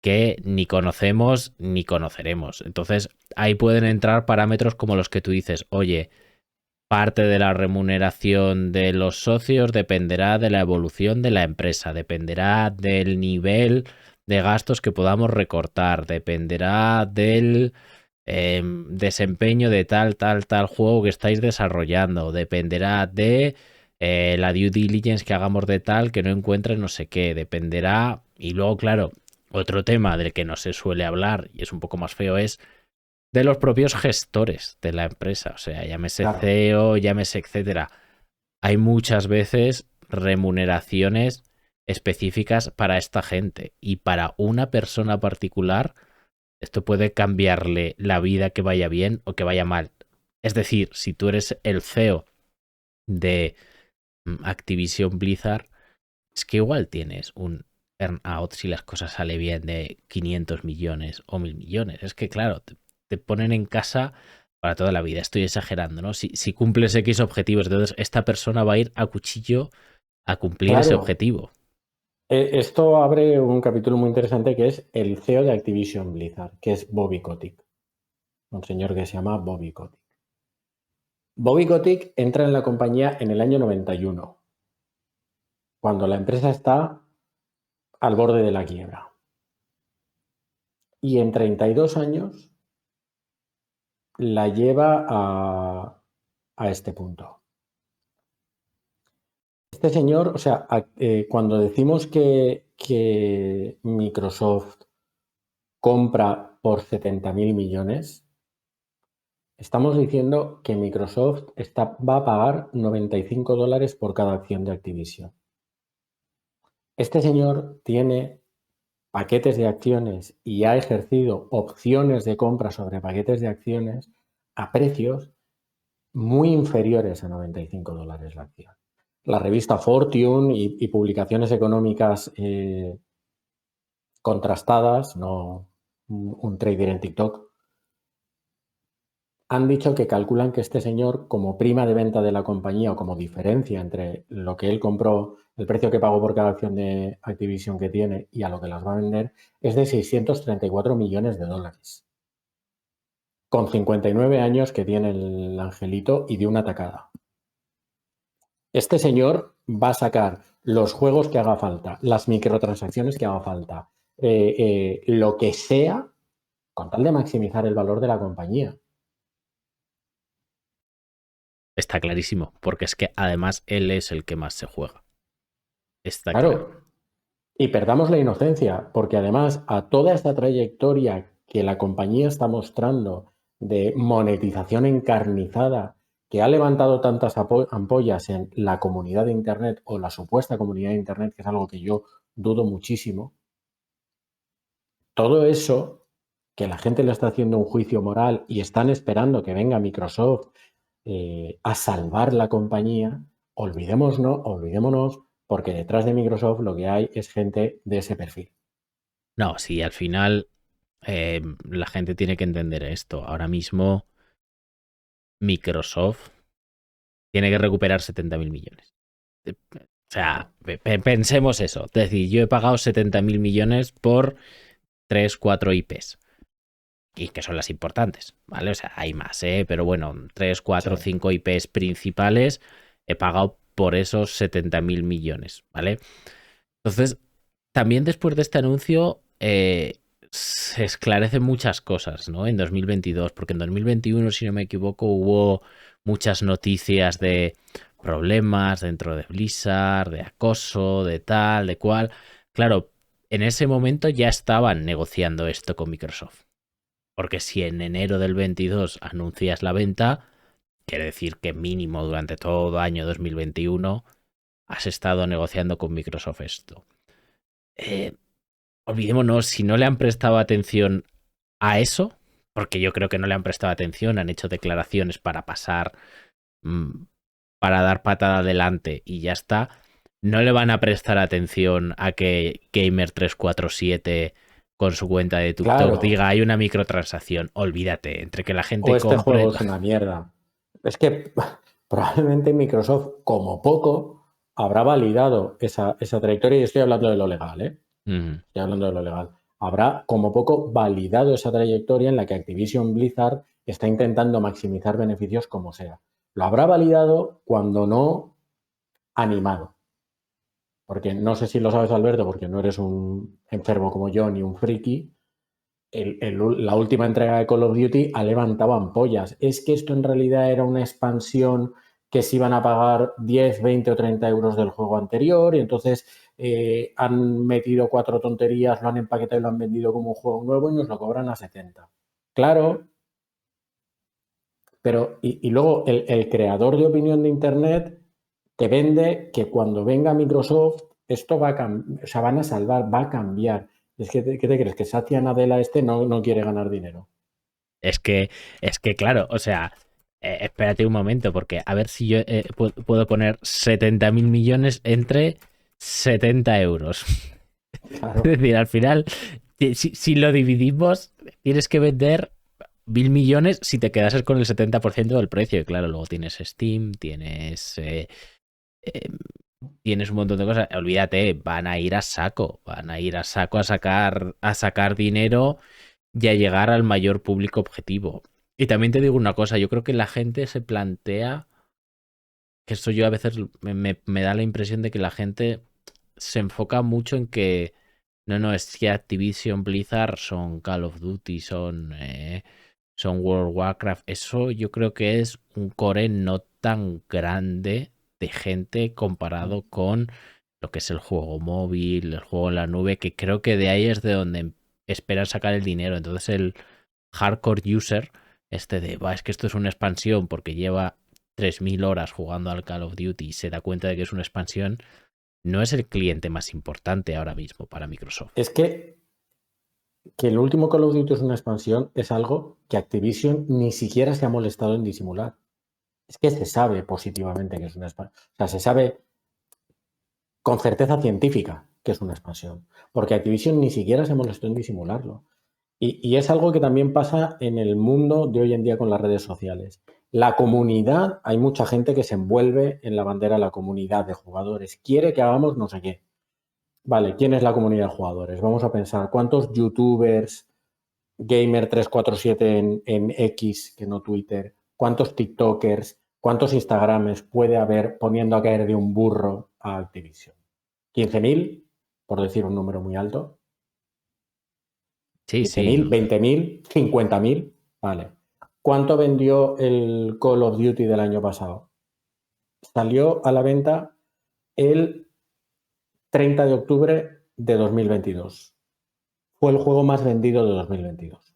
que ni conocemos ni conoceremos. Entonces, ahí pueden entrar parámetros como los que tú dices, oye, parte de la remuneración de los socios dependerá de la evolución de la empresa, dependerá del nivel de gastos que podamos recortar, dependerá del desempeño de tal juego que estáis desarrollando, dependerá de la due diligence que hagamos de tal que no encuentre no sé qué, dependerá. Y luego, claro, otro tema del que no se suele hablar y es un poco más feo es de los propios gestores de la empresa, o sea, llámese Claro. CEO, llámese etcétera. Hay muchas veces remuneraciones específicas para esta gente y para una persona particular esto puede cambiarle la vida que vaya bien o que vaya mal. Es decir, si tú eres el CEO de Activision Blizzard, es que igual tienes un earn-out si las cosas salen bien de 500 millones o 1.000 millones. Es que claro, te ponen en casa para toda la vida. Estoy exagerando, ¿no? Si cumples X objetivos, entonces esta persona va a ir a cuchillo a cumplir ese Claro. objetivo. Esto abre un capítulo muy interesante que es el CEO de Activision Blizzard, que es Bobby Kotick. Un señor que se llama Bobby Kotick. Bobby Kotick entra en la compañía en el año 91, cuando la empresa está al borde de la quiebra. Y en 32 años la lleva a este punto. Este señor, o sea, cuando decimos que Microsoft compra por 70.000 millones, estamos diciendo que Microsoft va a pagar $95 por cada acción de Activision. Este señor tiene paquetes de acciones y ha ejercido opciones de compra sobre paquetes de acciones a precios muy inferiores a $95 la acción. La revista Fortune y publicaciones económicas contrastadas, no un trader en TikTok, han dicho que calculan que este señor, como prima de venta de la compañía o como diferencia entre lo que él compró, el precio que pagó por cada acción de Activision que tiene y a lo que las va a vender, es de 634 millones de dólares. Con 59 años que tiene el angelito y de una tacada. Este señor va a sacar los juegos que haga falta, las microtransacciones que haga falta, lo que sea, con tal de maximizar el valor de la compañía. Está clarísimo, porque es que además él es el que más se juega. Está Claro. claro. Y perdamos la inocencia, porque además a toda esta trayectoria que la compañía está mostrando de monetización encarnizada, que ha levantado tantas ampollas en la comunidad de Internet o la supuesta comunidad de Internet, que es algo que yo dudo muchísimo, todo eso que la gente le está haciendo un juicio moral y están esperando que venga Microsoft a salvar la compañía, olvidémonos, porque detrás de Microsoft lo que hay es gente de ese perfil. No, sí, al final la gente tiene que entender esto. Ahora mismo Microsoft tiene que recuperar 70.000 millones. sea, pensemos eso. Es decir, yo he pagado 70.000 millones por 3, 4 IPs. Y que son las importantes, ¿vale? O sea, hay más, pero bueno, 3, 4, Sí. 5 IPs principales he pagado por esos 70.000 millones, ¿vale? Entonces, también después de este anuncio se esclarecen muchas cosas, ¿no? En 2022, porque en 2021, si no me equivoco, hubo muchas noticias de problemas dentro de Blizzard, de acoso, de tal, de cual. Claro, en ese momento ya estaban negociando esto con Microsoft. Porque si en enero del 22 anuncias la venta, quiere decir que mínimo durante todo año 2021 has estado negociando con Microsoft esto. Olvidémonos, si no le han prestado atención a eso, porque yo creo que no le han prestado atención, han hecho declaraciones para pasar, para dar patada adelante y ya está, no le van a prestar atención a que Gamer347 con su cuenta de TikTok Claro, diga hay una microtransacción. Olvídate, entre que la o gente este compre... juego es una mierda. Es que probablemente Microsoft, como poco, habrá validado esa trayectoria, y estoy hablando de lo legal, ¿eh? Estoy hablando de lo legal. Habrá, como poco, validado esa trayectoria en la que Activision Blizzard está intentando maximizar beneficios como sea. Lo habrá validado, cuando no animado. Porque no sé si lo sabes, Alberto, porque no eres un enfermo como yo ni un friki. La última entrega de Call of Duty ha levantado ampollas. Es que esto en realidad era una expansión que se iban a pagar 10, 20 o 30 euros del juego anterior, y entonces han metido 4 tonterías, lo han empaquetado y lo han vendido como un juego nuevo y nos lo cobran a 70. Claro, pero y luego el creador de opinión de Internet te vende que cuando venga Microsoft esto va a o sea, van a salvar, va a cambiar. Es que, ¿qué te crees? ¿Que Satya Nadella no quiere ganar dinero? Es que, claro, o sea, espérate un momento, porque a ver si yo puedo poner 70.000 millones entre 70 euros. Es Claro. decir, al final, si lo dividimos, tienes que vender 1.000 millones si te quedases con el 70% del precio. Y claro, luego tienes Steam, eh, tienes un montón de cosas. Olvídate, van a ir a saco, a sacar dinero y a llegar al mayor público objetivo. Y también te digo una cosa, yo creo que la gente se plantea, que esto yo a veces me da la impresión de que la gente se enfoca mucho en que no, es que Activision Blizzard son Call of Duty, son World of Warcraft. Eso yo creo que es un core no tan grande de gente comparado con lo que es el juego móvil, el juego en la nube, que creo que de ahí es de donde esperan sacar el dinero. Entonces el hardcore user, es que esto es una expansión porque lleva 3.000 horas jugando al Call of Duty y se da cuenta de que es una expansión, no es el cliente más importante ahora mismo para Microsoft. Es que el último Call of Duty es una expansión, es algo que Activision ni siquiera se ha molestado en disimular. Es que se sabe positivamente que es una expansión. O sea, se sabe con certeza científica que es una expansión. Porque Activision ni siquiera se molestó en disimularlo. Y es algo que también pasa en el mundo de hoy en día con las redes sociales. La comunidad, hay mucha gente que se envuelve en la bandera de la comunidad de jugadores. Quiere que hagamos no sé qué. Vale, ¿quién es la comunidad de jugadores? Vamos a pensar, ¿cuántos youtubers, Gamer347 en X, que no Twitter, cuántos TikTokers, cuántos Instagrames puede haber poniendo a caer de un burro a Activision? ¿15.000? Por decir un número muy alto. Sí, sí. ¿15.000? ¿20.000? ¿50.000? Vale. ¿Cuánto vendió el Call of Duty del año pasado? Salió a la venta el 30 de octubre de 2022. Fue el juego más vendido de 2022.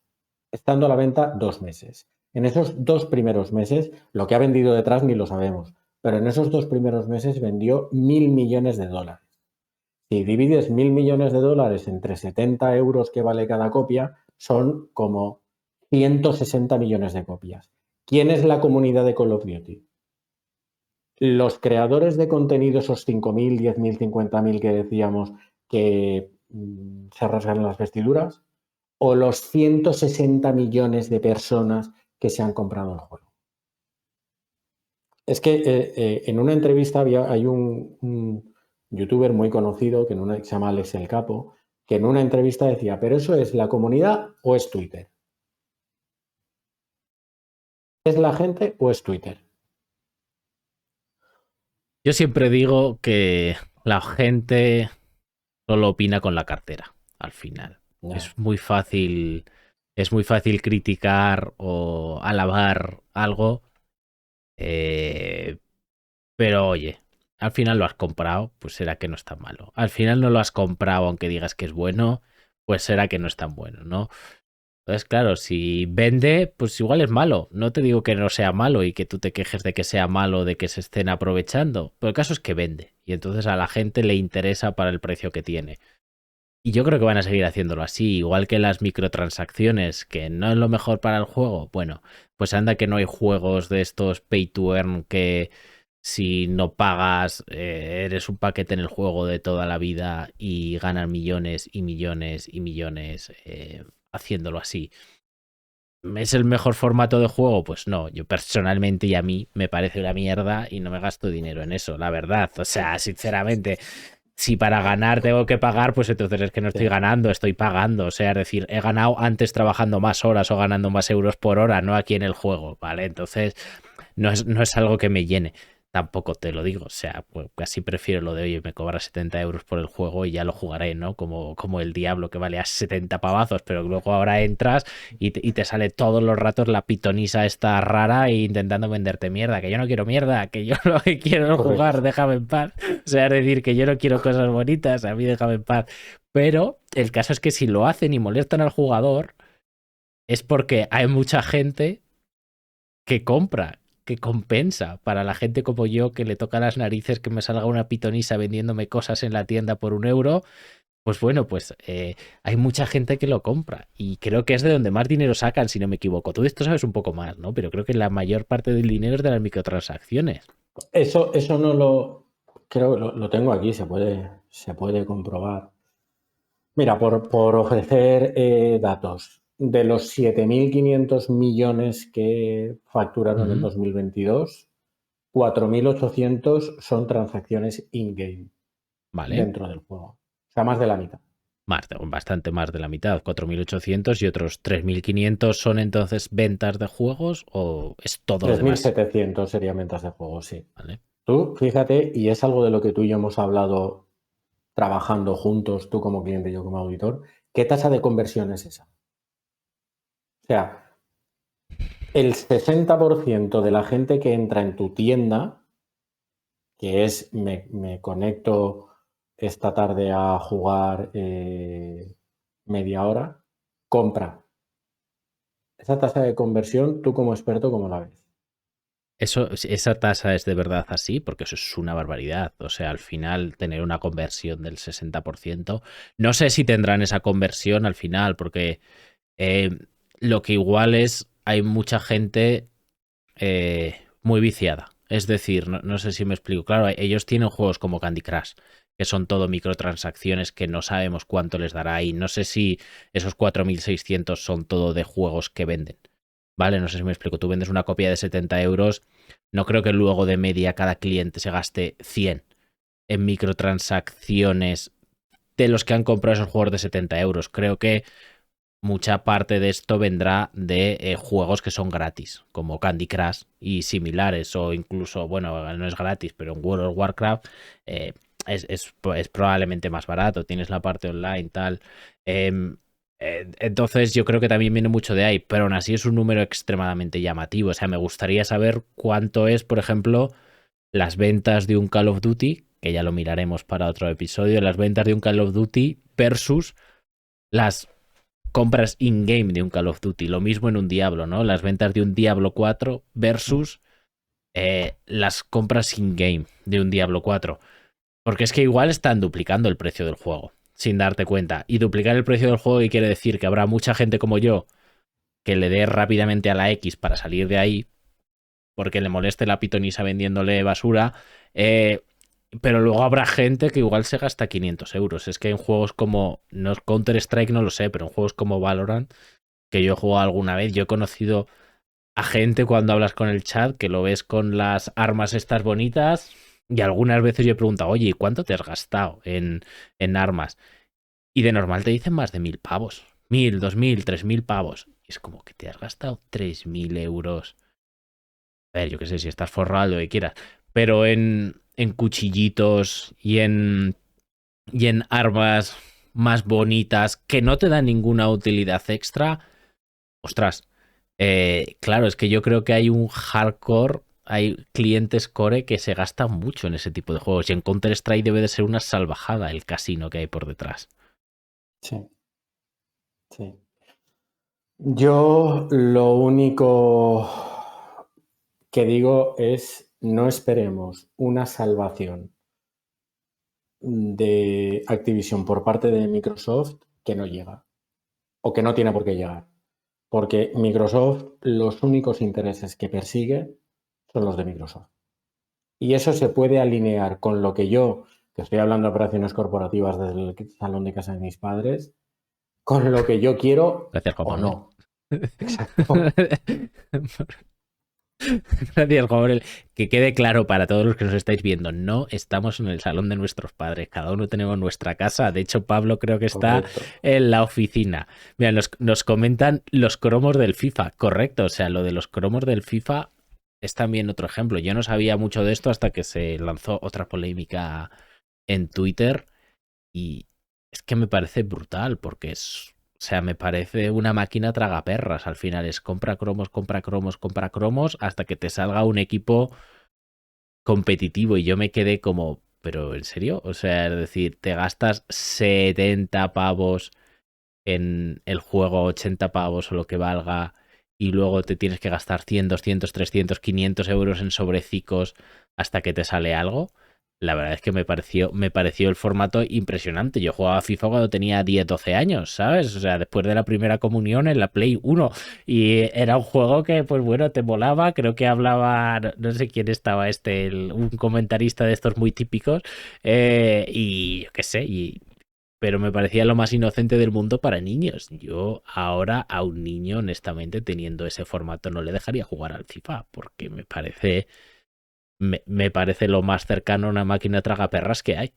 Estando a la venta 2 meses. En esos 2 primeros meses, lo que ha vendido detrás ni lo sabemos, pero en esos 2 primeros meses vendió 1.000 millones de dólares. Si divides 1.000 millones de dólares entre 70 euros que vale cada copia, son como 160 millones de copias. ¿Quién es la comunidad de Call of Duty? Los creadores de contenido, esos 5.000, 10.000, 50.000 que decíamos que se rasgan las vestiduras, o los 160 millones de personas que se han comprado el juego. Es que en una entrevista hay un youtuber muy conocido, que se llama Alex el Capo, que en una entrevista decía, ¿pero eso es la comunidad o es Twitter? ¿Es la gente o es Twitter? Yo siempre digo que la gente solo opina con la cartera, al final. No. Es muy fácil criticar o alabar algo, pero oye, al final lo has comprado, pues será que no es tan malo. Al final no lo has comprado aunque digas que es bueno, pues será que no es tan bueno, ¿no? Entonces, claro, si vende, pues igual es malo. No te digo que no sea malo y que tú te quejes de que sea malo, de que se estén aprovechando, pero el caso es que vende y entonces a la gente le interesa para el precio que tiene. Y yo creo que van a seguir haciéndolo así, igual que las microtransacciones, que no es lo mejor para el juego. Bueno, pues anda que no hay juegos de estos pay to earn que si no pagas eres un paquete en el juego de toda la vida y ganan millones y millones y millones haciéndolo así. ¿Es el mejor formato de juego? Pues no, yo personalmente y a mí me parece una mierda y no me gasto dinero en eso, la verdad. O sea, sinceramente, si para ganar tengo que pagar, pues entonces es que no estoy ganando, estoy pagando. O sea, es decir, he ganado antes trabajando más horas o ganando más euros por hora, no aquí en el juego, ¿vale? Entonces, no es algo que me llene. Tampoco te lo digo, o sea, pues casi prefiero lo de, oye, me cobra 70 euros por el juego y ya lo jugaré, ¿no? Como el Diablo que vale a 70 pavazos, pero luego ahora entras y te sale todos los ratos la pitonisa esta rara e intentando venderte mierda, que yo no quiero mierda, que yo lo que quiero es jugar, déjame en paz. O sea, es decir, que yo no quiero cosas bonitas, a mí déjame en paz. Pero el caso es que si lo hacen y molestan al jugador, es porque hay mucha gente que compra, que compensa para la gente como yo que le toca las narices que me salga una pitonisa vendiéndome cosas en la tienda por €1, pues bueno, pues hay mucha gente que lo compra y creo que es de donde más dinero sacan, si no me equivoco. Tú de esto sabes un poco más, ¿no? Pero creo que la mayor parte del dinero es de las microtransacciones. Eso no lo creo, lo tengo aquí, se puede comprobar. Mira, por ofrecer datos, de los 7.500 millones que facturaron en 2022, 4.800 son transacciones in-game Vale. dentro del juego. O sea, más de la mitad. Bastante más de la mitad, 4.800 y otros 3.500 son entonces ventas de juegos o es todo lo demás. 3.700 serían ventas de juegos, sí. Vale. Tú, fíjate, y es algo de lo que tú y yo hemos hablado trabajando juntos, tú como cliente y yo como auditor, ¿qué tasa de conversión es esa? O sea, el 60% de la gente que entra en tu tienda, que es me conecto esta tarde a jugar media hora, compra. Esa tasa de conversión, tú como experto, ¿cómo la ves? Esa tasa es de verdad así, porque eso es una barbaridad. O sea, al final tener una conversión del 60%, no sé si tendrán esa conversión al final, porque lo que igual es, hay mucha gente muy viciada. Es decir, no sé si me explico. Claro, ellos tienen juegos como Candy Crush, que son todo microtransacciones que no sabemos cuánto les dará y no sé si esos 4.600 son todo de juegos que venden. Vale, no sé si me explico. Tú vendes una copia de 70 euros, no creo que luego de media cada cliente se gaste 100 en microtransacciones de los que han comprado esos juegos de 70 euros. Creo que mucha parte de esto vendrá de juegos que son gratis, como Candy Crush y similares, o incluso, bueno, no es gratis, pero en World of Warcraft es probablemente más barato, tienes la parte online, tal. Entonces yo creo que también viene mucho de ahí, pero aún así es un número extremadamente llamativo. O sea, me gustaría saber cuánto es, por ejemplo, las ventas de un Call of Duty, que ya lo miraremos para otro episodio, las ventas de un Call of Duty versus las compras in-game de un Call of Duty. Lo mismo en un Diablo, ¿no? Las ventas de un Diablo 4 versus las compras in-game de un Diablo 4. Porque es que igual están duplicando el precio del juego sin darte cuenta. Y duplicar el precio del juego quiere decir que habrá mucha gente como yo que le dé rápidamente a la X para salir de ahí porque le moleste la pitonisa vendiéndole basura. Pero luego habrá gente que igual se gasta 500 euros. Es que en juegos como Counter-Strike no lo sé, pero en juegos como Valorant, que yo he jugado alguna vez, yo he conocido a gente cuando hablas con el chat que lo ves con las armas estas bonitas Y algunas veces yo he preguntado, oye, ¿y cuánto te has gastado en armas? Y de normal te dicen más de 1.000 pavos. 1.000, 2.000, 3.000 pavos. Y es como que te has gastado 3.000 euros. A ver, yo qué sé, si estás forrado, lo que quieras. Pero en cuchillitos y en armas más bonitas que no te dan ninguna utilidad extra. Ostras, claro, es que yo creo que hay un hardcore, hay clientes core que se gastan mucho en ese tipo de juegos. Y en Counter-Strike debe de ser una salvajada el casino que hay por detrás. Sí, sí. Yo lo único que digo es no esperemos una salvación de Activision por parte de Microsoft que no llega o que no tiene por qué llegar. Porque Microsoft, los únicos intereses que persigue son los de Microsoft. Y eso se puede alinear con lo que yo, que estoy hablando de operaciones corporativas desde el salón de casa de mis padres, con lo que yo quiero Gracias, Juan o Manuel. no. Exacto. Gracias, Juan Manuel. Que quede claro para todos los que nos estáis viendo, no estamos en el salón de nuestros padres, cada uno tenemos nuestra casa. De hecho, Pablo creo que está Correcto. en la oficina. Mira, nos comentan los cromos del FIFA, correcto, o sea, lo de los cromos del FIFA es también otro ejemplo. Yo no sabía mucho de esto hasta que se lanzó otra polémica en Twitter y es que me parece brutal porque o sea, me parece una máquina tragaperras. Al final es compra cromos, compra cromos, compra cromos hasta que te salga un equipo competitivo y yo me quedé como, ¿pero en serio? O sea, es decir, te gastas 70 pavos en el juego, 80 pavos o lo que valga y luego te tienes que gastar 100, 200, 300, 500 euros en sobrecicos hasta que te sale algo. La verdad es que me pareció el formato impresionante. Yo jugaba a FIFA cuando tenía 10, 12 años, ¿sabes? O sea, después de la primera comunión en la Play 1. Y era un juego que, pues bueno, te molaba. Creo que hablaba, no sé quién estaba un comentarista de estos muy típicos. Y yo qué sé, pero me parecía lo más inocente del mundo para niños. Yo ahora a un niño, honestamente, teniendo ese formato, no le dejaría jugar al FIFA, porque me parece lo más cercano a una máquina tragaperras que hay.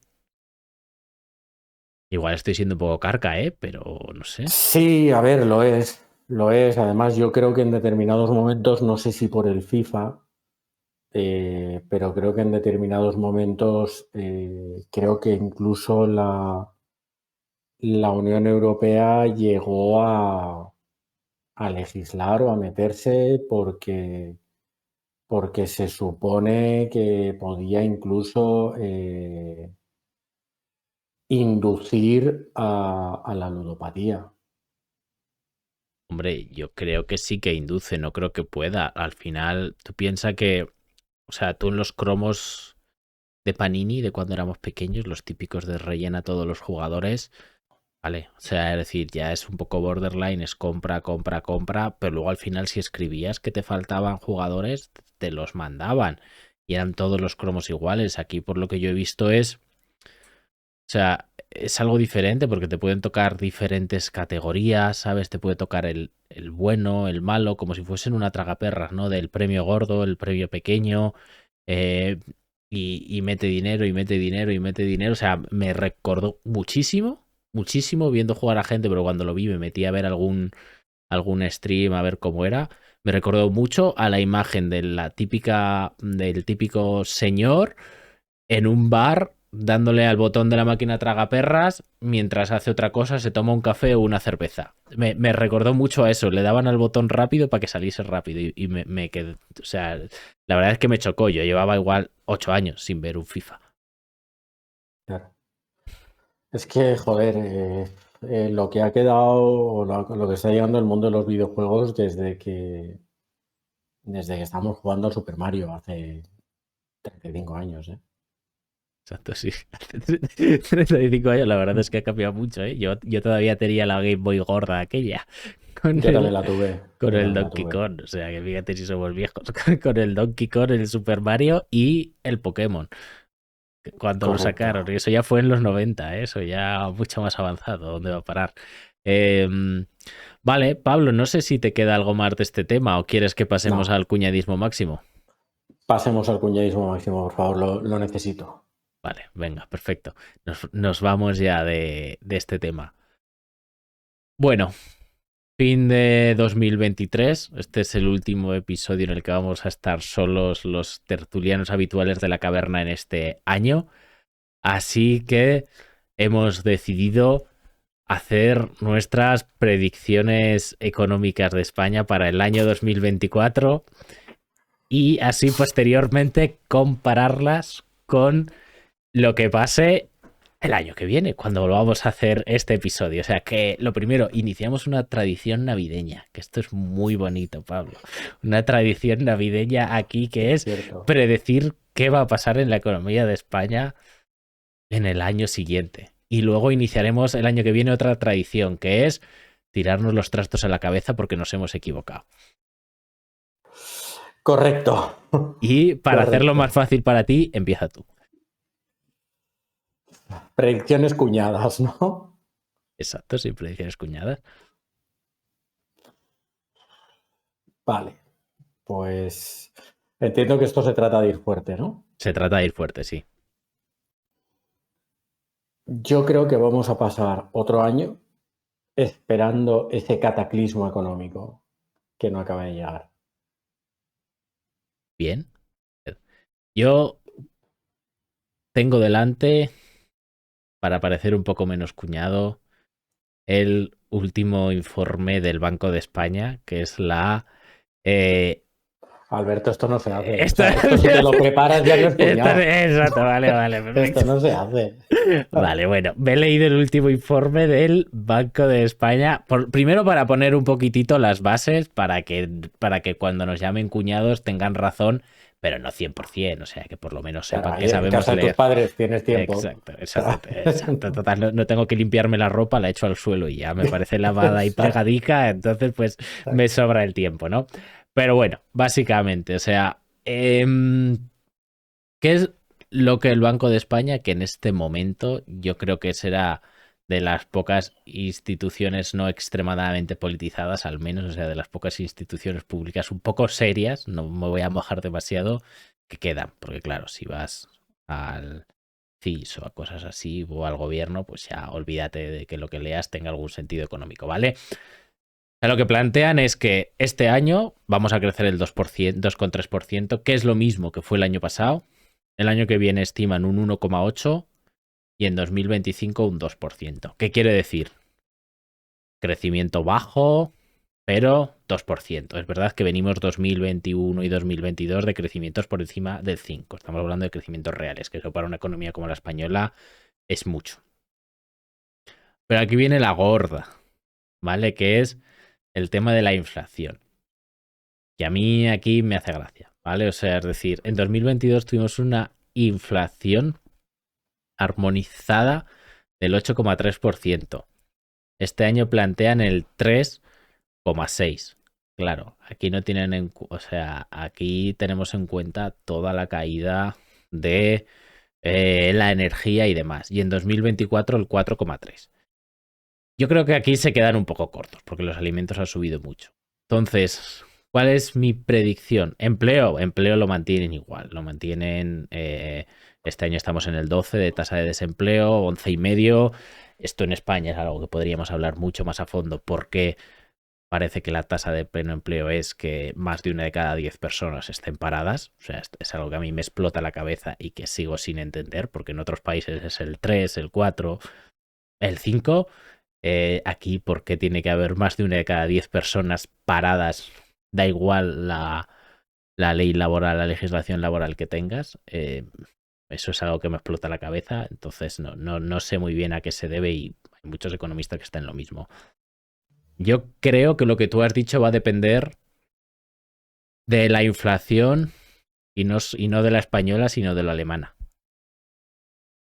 Igual estoy siendo un poco carca, pero no sé. Sí, a ver, lo es. Lo es. Además, yo creo que en determinados momentos, no sé si por el FIFA, pero creo que en determinados momentos, creo que incluso la Unión Europea llegó a legislar o a meterse porque se supone que podía incluso inducir a la ludopatía. Hombre, yo creo que sí que induce, no creo que pueda. Al final, tú piensas que, o sea, tú en los cromos de Panini, de cuando éramos pequeños, los típicos de rellena a todos los jugadores, vale, o sea, es decir, ya es un poco borderline, es compra, compra, compra, pero luego al final si escribías que te faltaban jugadores, te los mandaban y eran todos los cromos iguales. Aquí por lo que yo he visto o sea, es algo diferente porque te pueden tocar diferentes categorías, ¿sabes? Te puede tocar el bueno, el malo, como si fuesen una tragaperras, ¿no? Del premio gordo, el premio pequeño, eh, y mete dinero, y mete dinero, y mete dinero. O sea, me recordó muchísimo, muchísimo viendo jugar a gente, pero cuando lo vi me metí a ver algún stream, a ver cómo era. Me recordó mucho a la imagen del típico señor en un bar dándole al botón de la máquina tragaperras mientras hace otra cosa, se toma un café o una cerveza. Me recordó mucho a eso, le daban al botón rápido para que saliese rápido y me quedé, o sea, la verdad es que me chocó, yo llevaba igual 8 años sin ver un FIFA. Claro. Es que, joder, lo que ha quedado, o lo que está llegando al mundo de los videojuegos desde que estamos jugando al Super Mario hace 35 años, ¿eh? Exacto, sí. Hace 35 años, la verdad es que ha cambiado mucho, ¿eh? Yo todavía tenía la Game Boy gorda aquella. Con Yo también la tuve. con Yo el también la Donkey tuve. Kong. O sea, que fíjate si somos viejos. Con el Donkey Kong, el Super Mario y el Pokémon. Cuando lo sacaron. Y Correcto. eso ya fue en los 90, ¿eh? Eso ya mucho más avanzado. ¿Dónde va a parar? Vale, Pablo, no sé si te queda algo más de este tema o quieres que pasemos No, al cuñadismo máximo. Pasemos al cuñadismo máximo, por favor, lo necesito. Vale, venga, perfecto. Nos vamos ya de este tema. Bueno, fin de 2023. Este es el último episodio en el que vamos a estar solos los tertulianos habituales de la caverna en este año. Así que hemos decidido hacer nuestras predicciones económicas de España para el año 2024 y así posteriormente compararlas con lo que pase el año que viene, cuando volvamos a hacer este episodio. O sea que lo primero, iniciamos una tradición navideña, que esto es muy bonito, Pablo. Una tradición navideña aquí que es Cierto. predecir qué va a pasar en la economía de España en el año siguiente. Y luego iniciaremos el año que viene otra tradición, que es tirarnos los trastos a la cabeza porque nos hemos equivocado. Correcto. Y para Correcto. hacerlo más fácil para ti, empieza tú. Predicciones cuñadas, ¿no? Exacto, sin predicciones cuñadas. Vale. Pues entiendo que esto se trata de ir fuerte, ¿no? Se trata de ir fuerte, sí. Yo creo que vamos a pasar otro año esperando ese cataclismo económico que no acaba de llegar. Bien. Yo tengo delante, para parecer un poco menos cuñado, el último informe del Banco de España, que es la... Alberto, esto no se hace. Esto- O sea, esto si te lo preparas ya no es cuñado. Exacto, vale, perfecto. Esto no se hace. Vale, bueno, me he leído el último informe del Banco de España. Primero para poner un poquitito las bases para que cuando nos llamen cuñados tengan razón, pero no 100%, o sea, que por lo menos sepan Claro, que en sabemos casa de leer. tus padres tienes tiempo. Exacto. Total, no tengo que limpiarme la ropa, la echo al suelo y ya me parece lavada y plegadica, entonces pues me sobra el tiempo, ¿no? Pero bueno, básicamente, o sea, ¿qué es lo que el Banco de España, que en este momento yo creo que será de las pocas instituciones no extremadamente politizadas, al menos, o sea, de las pocas instituciones públicas un poco serias, no me voy a mojar demasiado, que quedan? Porque claro, si vas al CIS o a cosas así o al gobierno, pues ya olvídate de que lo que leas tenga algún sentido económico, ¿vale? Lo que plantean es que este año vamos a crecer el 2%, 2,3%, que es lo mismo que fue el año pasado. El año que viene estiman un 1,8% y en 2025 un 2%. ¿Qué quiere decir? Crecimiento bajo, pero 2%. Es verdad que venimos 2021 y 2022 de crecimientos por encima del 5%. Estamos hablando de crecimientos reales, que eso para una economía como la española es mucho. Pero aquí viene la gorda, ¿vale? Que es el tema de la inflación. Que a mí aquí me hace gracia, ¿vale? O sea, es decir, en 2022 tuvimos una inflación armonizada del 8,3%. Este año plantean el 3,6%. Claro, aquí no tienen o sea, aquí tenemos en cuenta toda la caída de la energía y demás. Y en 2024 el 4,3%. Yo creo que aquí se quedan un poco cortos porque los alimentos han subido mucho. Entonces, ¿cuál es mi predicción? Empleo lo mantienen igual. Lo mantienen. Este año estamos en el 12 de tasa de desempleo, 11,5. Esto en España es algo que podríamos hablar mucho más a fondo porque parece que la tasa de pleno empleo es que más de 1 de cada 10 personas estén paradas. O sea, es algo que a mí me explota la cabeza y que sigo sin entender porque en otros países es el 3, el 4, el 5. Aquí, ¿por qué tiene que haber más de 1 de cada 10 personas paradas? Da igual la ley laboral, la legislación laboral que tengas. Eso es algo que me explota la cabeza. Entonces no sé muy bien a qué se debe y hay muchos economistas que están en lo mismo. Yo creo que lo que tú has dicho va a depender de la inflación y no de la española, sino de la alemana.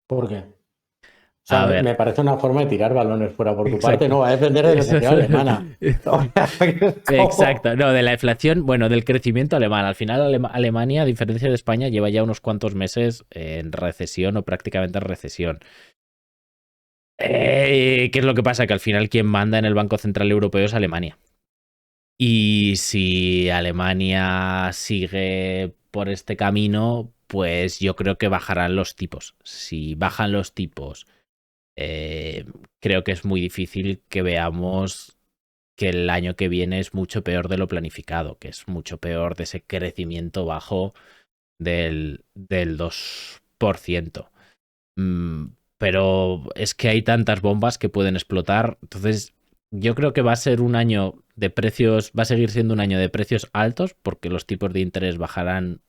¿Por qué? O sea, A ver. me parece una forma de tirar balones fuera por tu Exacto. parte. No, va a depender de la inflación alemana. Exacto. No, de la inflación, bueno, del crecimiento alemán. Al final, Alemania, a diferencia de España, lleva ya unos cuantos meses en recesión o prácticamente en recesión. ¿Qué es lo que pasa? Que al final quien manda en el Banco Central Europeo es Alemania. Y si Alemania sigue por este camino, pues yo creo que bajarán los tipos. Si bajan los tipos, creo que es muy difícil que veamos que el año que viene es mucho peor de lo planificado, que es mucho peor de ese crecimiento bajo del 2%. Pero es que hay tantas bombas que pueden explotar. Entonces, yo creo que va a ser un año de precios, va a seguir siendo un año de precios altos porque los tipos de interés bajarán,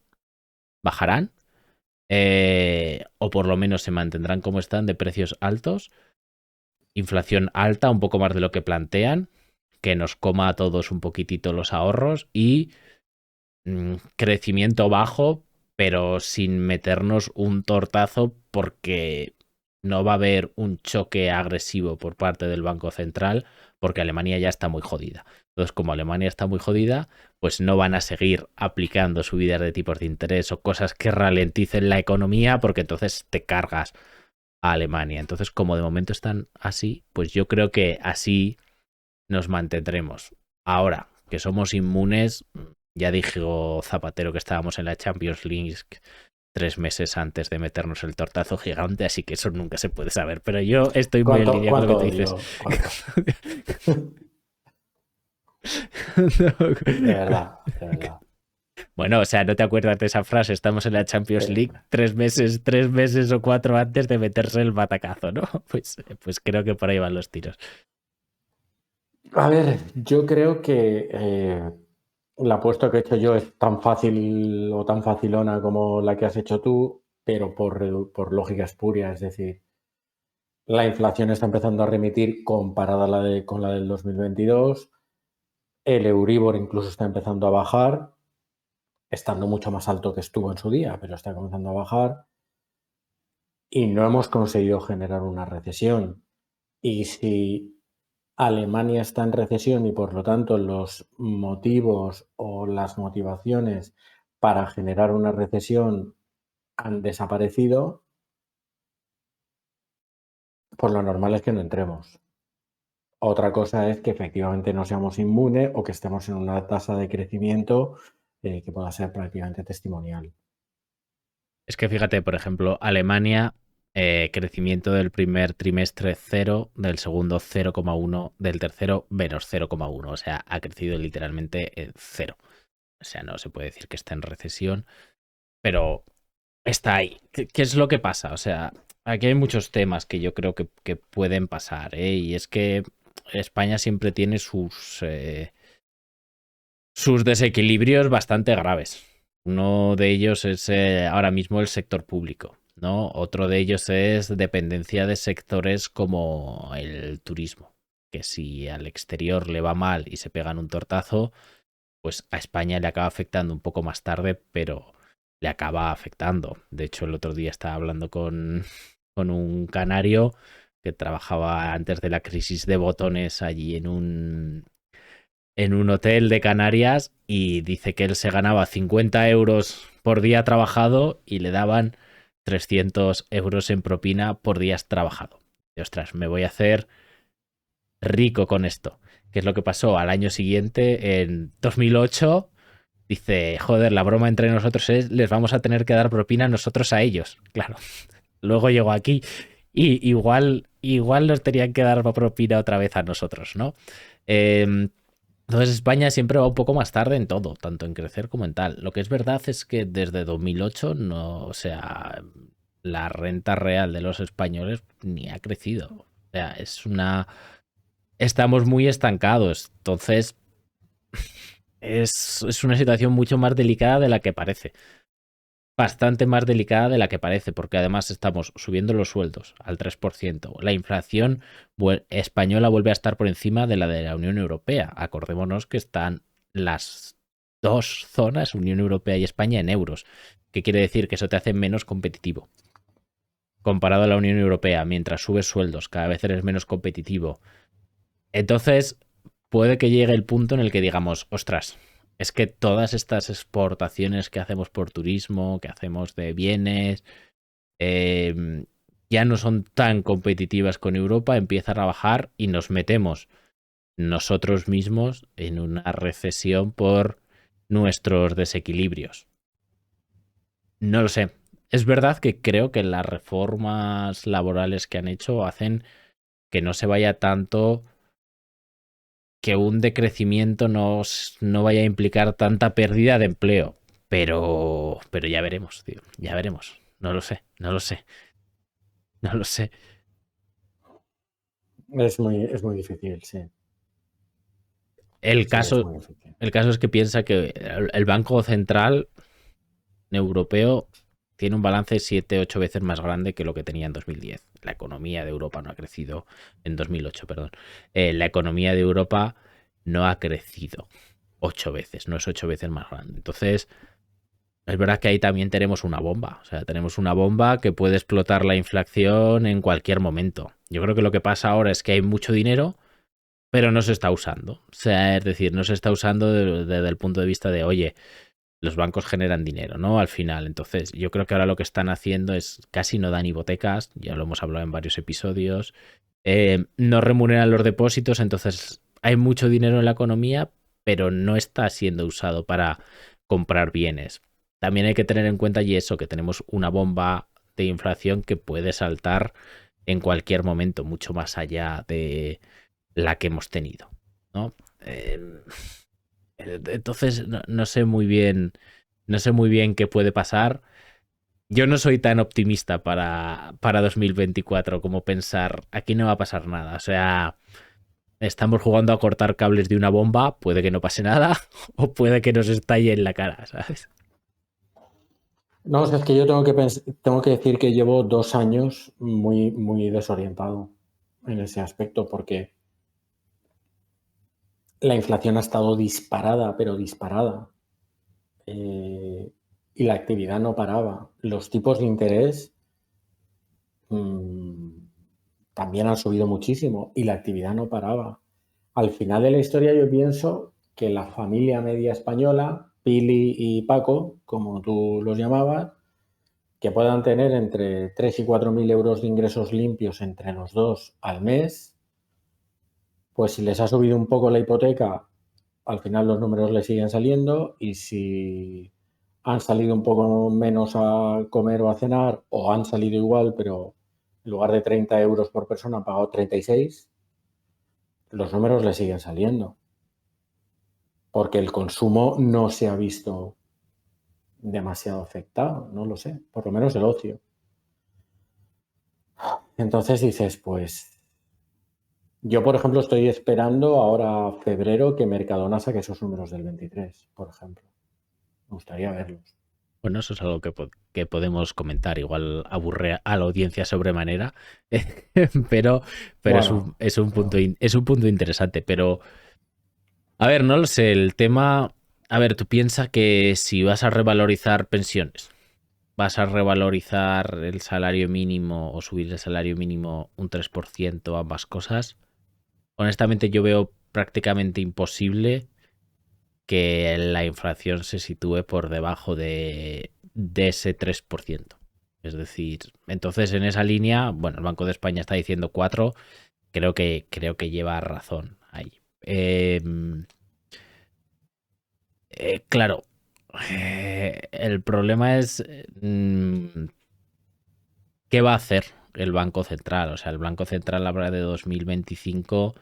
o por lo menos se mantendrán como están, de precios altos, inflación alta, un poco más de lo que plantean, que nos coma a todos un poquitito los ahorros y crecimiento bajo, pero sin meternos un tortazo porque no va a haber un choque agresivo por parte del Banco Central porque Alemania ya está muy jodida. Entonces, como Alemania está muy jodida, pues no van a seguir aplicando subidas de tipos de interés o cosas que ralenticen la economía porque entonces te cargas a Alemania. Entonces, como de momento están así, pues yo creo que así nos mantendremos. Ahora, que somos inmunes, ya dijo Zapatero que estábamos en la Champions League 3 meses antes de meternos el tortazo gigante, así que eso nunca se puede saber. Pero yo estoy muy en línea con lo que tú dices. De verdad, de verdad. Bueno, o sea, ¿no te acuerdas de esa frase? Estamos en la Champions League 3 meses o 4 antes de meterse el batacazo, ¿no? Pues creo que por ahí van los tiros. A ver, yo creo que la apuesta que he hecho yo es tan fácil o tan facilona como la que has hecho tú, pero por lógica espuria, es decir, la inflación está empezando a remitir comparada con la del 2022, el Euribor incluso está empezando a bajar, estando mucho más alto que estuvo en su día, pero está comenzando a bajar y no hemos conseguido generar una recesión. Y si Alemania está en recesión y por lo tanto los motivos o las motivaciones para generar una recesión han desaparecido, pues lo normal es que no entremos. Otra cosa es que efectivamente no seamos inmunes o que estemos en una tasa de crecimiento que pueda ser prácticamente testimonial. Es que fíjate, por ejemplo, Alemania, crecimiento del primer trimestre 0, del segundo 0,1, del tercero menos 0,1. O sea, ha crecido literalmente en 0. O sea, no se puede decir que está en recesión, pero está ahí. ¿Qué es lo que pasa? O sea, aquí hay muchos temas que yo creo que pueden pasar, ¿eh? Y es que España siempre tiene sus desequilibrios bastante graves. Uno de ellos es ahora mismo el sector público, ¿no? Otro de ellos es dependencia de sectores como el turismo, que si al exterior le va mal y se pegan un tortazo, pues a España le acaba afectando un poco más tarde, pero le acaba afectando. De hecho, el otro día estaba hablando con un canario que trabajaba antes de la crisis de botones allí en un hotel de Canarias y dice que él se ganaba 50 euros por día trabajado y le daban 300 euros en propina por días trabajado. Y ostras, me voy a hacer rico con esto. ¿Qué es lo que pasó? Al año siguiente, en 2008, dice, joder, la broma entre nosotros es, les vamos a tener que dar propina nosotros a ellos. Claro, luego llegó aquí y igual nos tenían que dar propina otra vez a nosotros, ¿no? Entonces España siempre va un poco más tarde en todo, tanto en crecer como en tal. Lo que es verdad es que desde 2008 no, o sea, la renta real de los españoles ni ha crecido. O sea, estamos muy estancados. Entonces es una situación mucho más delicada de la que parece. Bastante más delicada de la que parece, porque además estamos subiendo los sueldos al 3%. La inflación española vuelve a estar por encima de la Unión Europea. Acordémonos que están las dos zonas, Unión Europea y España, en euros. ¿Qué quiere decir? Que eso te hace menos competitivo. Comparado a la Unión Europea, mientras subes sueldos, cada vez eres menos competitivo. Entonces, puede que llegue el punto en el que digamos, ostras, es que todas estas exportaciones que hacemos por turismo, que hacemos de bienes, ya no son tan competitivas con Europa, empiezan a bajar y nos metemos nosotros mismos en una recesión por nuestros desequilibrios. No lo sé. Es verdad que creo que las reformas laborales que han hecho hacen que no se vaya tanto, que un decrecimiento no vaya a implicar tanta pérdida de empleo. Pero ya veremos, tío. Ya veremos. No lo sé, no lo sé, no lo sé. Es muy difícil, sí. El Sí, es caso, muy difícil. el caso es que piensa que el Banco Central europeo tiene un balance 7-8 veces más grande que lo que tenía en 2010. La economía de Europa no ha crecido en 2008, perdón. La economía de Europa no ha crecido 8 veces, no es 8 veces más grande. Entonces, es verdad que ahí también tenemos una bomba. O sea, tenemos una bomba que puede explotar la inflación en cualquier momento. Yo creo que lo que pasa ahora es que hay mucho dinero, pero no se está usando. O sea, es decir, no se está usando desde el punto de vista de, oye, los bancos generan dinero, ¿no? Al final. Entonces, yo creo que ahora lo que están haciendo es casi no dan hipotecas, ya lo hemos hablado en varios episodios, no remuneran los depósitos, entonces hay mucho dinero en la economía, pero no está siendo usado para comprar bienes. También hay que tener en cuenta y eso, que tenemos una bomba de inflación que puede saltar en cualquier momento, mucho más allá de la que hemos tenido, ¿no? Entonces, no sé muy bien, no sé muy bien qué puede pasar. Yo no soy tan optimista para 2024 como pensar, aquí no va a pasar nada. O sea, estamos jugando a cortar cables de una bomba, puede que no pase nada, o puede que nos estalle en la cara, ¿sabes? No, o sea, es que yo tengo que decir que llevo 2 años muy, muy desorientado en ese aspecto, porque la inflación ha estado disparada, pero disparada. Y la actividad no paraba. Los tipos de interés mmm, también han subido muchísimo y la actividad no paraba. Al final de la historia yo pienso que la familia media española, Pili y Paco, como tú los llamabas, que puedan tener entre 3 y 4 mil euros de ingresos limpios entre los dos al mes, pues si les ha subido un poco la hipoteca, al final los números les siguen saliendo, y si han salido un poco menos a comer o a cenar, o han salido igual, pero en lugar de 30 euros por persona han pagado 36, los números les siguen saliendo, porque el consumo no se ha visto demasiado afectado, no lo sé, por lo menos el ocio. Entonces dices, pues yo, por ejemplo, estoy esperando ahora febrero que Mercadona saque esos números del 23, por ejemplo. Me gustaría verlos. Bueno, eso es algo que podemos comentar. Igual aburre a la audiencia sobremanera, pero, pero Bueno, es un punto interesante. Pero, a ver, no lo sé, el tema... A ver, tú piensas que si vas a revalorizar pensiones, vas a revalorizar el salario mínimo o subir el salario mínimo un 3%, ambas cosas, honestamente yo veo prácticamente imposible que la inflación se sitúe por debajo de ese 3%. Es decir, entonces en esa línea, bueno, el Banco de España está diciendo 4, creo que lleva razón ahí. Claro, el problema es qué va a hacer el Banco Central. O sea, el Banco Central habla de 2025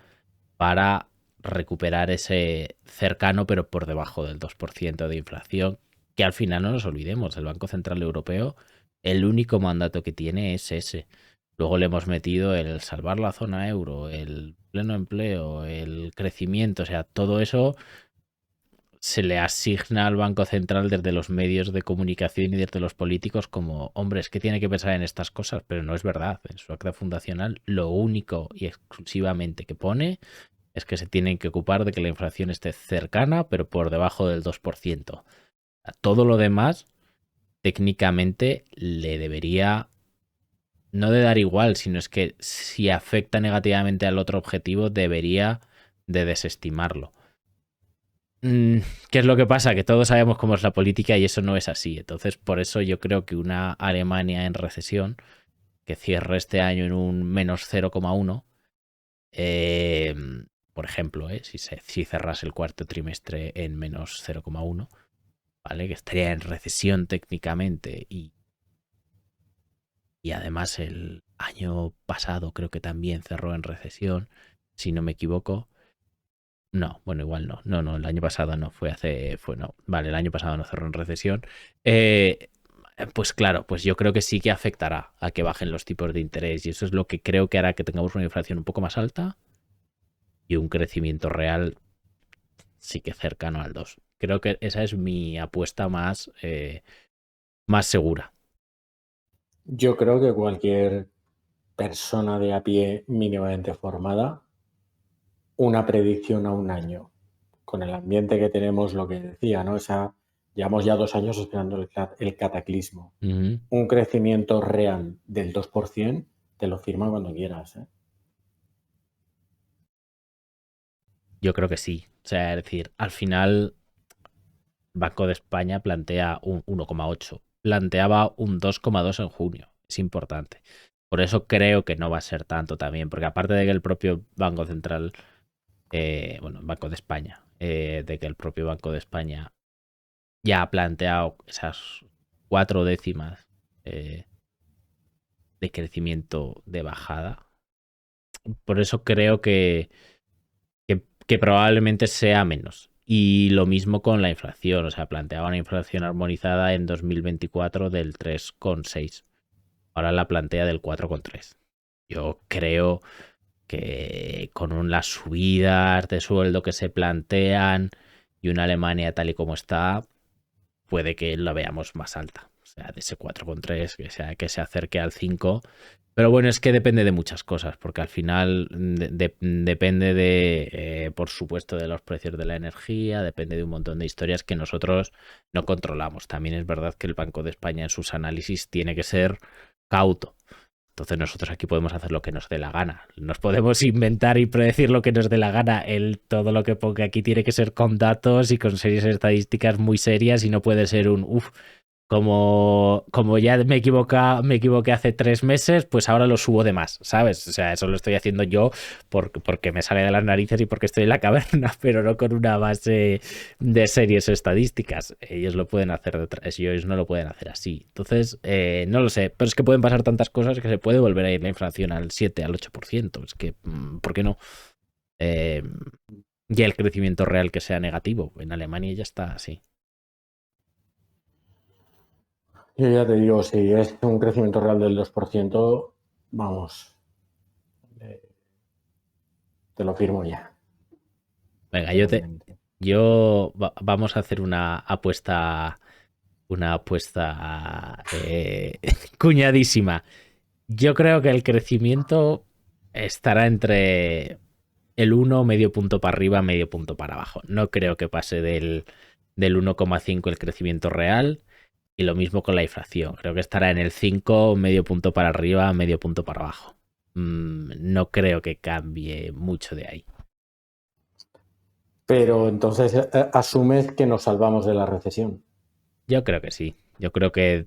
para recuperar ese cercano, pero por debajo del 2% de inflación, que al final no nos olvidemos, el Banco Central Europeo, el único mandato que tiene es ese. Luego le hemos metido el salvar la zona euro, el pleno empleo, el crecimiento, o sea, todo eso se le asigna al Banco Central desde los medios de comunicación y desde los políticos como, hombre, es que tiene que pensar en estas cosas, pero no es verdad. En su acta fundacional, lo único y exclusivamente que pone es que se tienen que ocupar de que la inflación esté cercana, pero por debajo del 2%. A todo lo demás, técnicamente, le debería no de dar igual, sino es que si afecta negativamente al otro objetivo, debería de desestimarlo. ¿Qué es lo que pasa? Que todos sabemos cómo es la política y eso no es así. Entonces, por eso yo creo que una Alemania en recesión, que cierre este año en un menos 0,1, por ejemplo, si cerrase el cuarto trimestre en menos 0,1, ¿vale? Que estaría en recesión técnicamente y además el año pasado creo que también cerró en recesión, si no me equivoco. No, bueno, igual no. No, el año pasado no, no. Vale, el año pasado no cerró en recesión. Pues claro, pues yo creo que sí que afectará a que bajen los tipos de interés y eso es lo que creo que hará que tengamos una inflación un poco más alta y un crecimiento real sí que cercano al 2. Creo que esa es mi apuesta más segura. Yo creo que cualquier persona de a pie mínimamente formada, una predicción a un año, con el ambiente que tenemos, lo que decía, ¿no? Llevamos ya 2 años esperando el cataclismo. Un crecimiento real del 2%, te lo firma cuando quieras, ¿eh? Yo creo que sí. O sea, es decir, al final Banco de España plantea un 1,8. Planteaba un 2,2 en junio. Es importante. Por eso creo que no va a ser tanto también, porque aparte de que el propio Banco Central, Banco de España, de que el propio Banco de España ya ha planteado esas 4 décimas de crecimiento de bajada. Por eso creo que probablemente sea menos. Y lo mismo con la inflación, o sea, planteaba una inflación armonizada en 2024 del 3,6. Ahora la plantea del 4,3. Yo creo que con las subidas de sueldo que se plantean y una Alemania tal y como está, puede que la veamos más alta. O sea, de ese 4,3, que se acerque al 5. Pero bueno, es que depende de muchas cosas, porque al final depende por supuesto, de los precios de la energía, depende de un montón de historias que nosotros no controlamos. También es verdad que el Banco de España en sus análisis tiene que ser cauto. Entonces nosotros aquí podemos hacer lo que nos dé la gana. Nos podemos inventar y predecir lo que nos dé la gana. Todo lo que ponga aquí tiene que ser con datos y con series estadísticas muy serias y no puede ser como ya me equivoqué hace 3 meses, pues ahora lo subo de más, ¿sabes? O sea, eso lo estoy haciendo yo porque me sale de las narices y porque estoy en la caverna, pero no con una base de series estadísticas. Ellos lo pueden hacer ellos no lo pueden hacer así. Entonces, no lo sé, pero es que pueden pasar tantas cosas que se puede volver a ir la inflación al 7, al 8%. Es que, ¿por qué no? Y el crecimiento real que sea negativo. En Alemania ya está así. Yo ya te digo, si es un crecimiento real del 2%, vamos, te lo firmo ya. Venga, Totalmente. vamos a hacer una apuesta cuñadísima. Yo creo que el crecimiento estará entre el 1, medio punto para arriba, medio punto para abajo. No creo que pase del 1,5 el crecimiento real y lo mismo con la inflación. Creo que estará en el 5, medio punto para arriba, medio punto para abajo. No creo que cambie mucho de ahí. Pero entonces asumes que nos salvamos de la recesión. Yo creo que sí. Yo creo que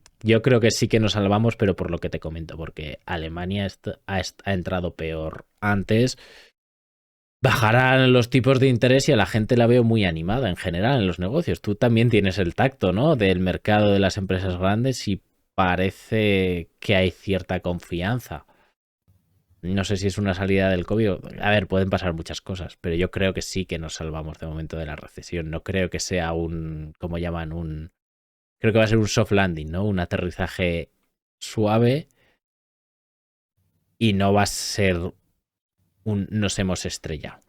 sí que nos salvamos, pero por lo que te comento, porque Alemania ha entrado peor antes. Bajarán los tipos de interés y a la gente la veo muy animada en general en los negocios. Tú también tienes el tacto, ¿no? Del mercado de las empresas grandes y parece que hay cierta confianza. No sé si es una salida del COVID. A ver, pueden pasar muchas cosas, pero yo creo que sí que nos salvamos de momento de la recesión. No creo que sea como llaman, creo que va a ser un soft landing, ¿no? Un aterrizaje suave y no va a ser nos hemos estrellado.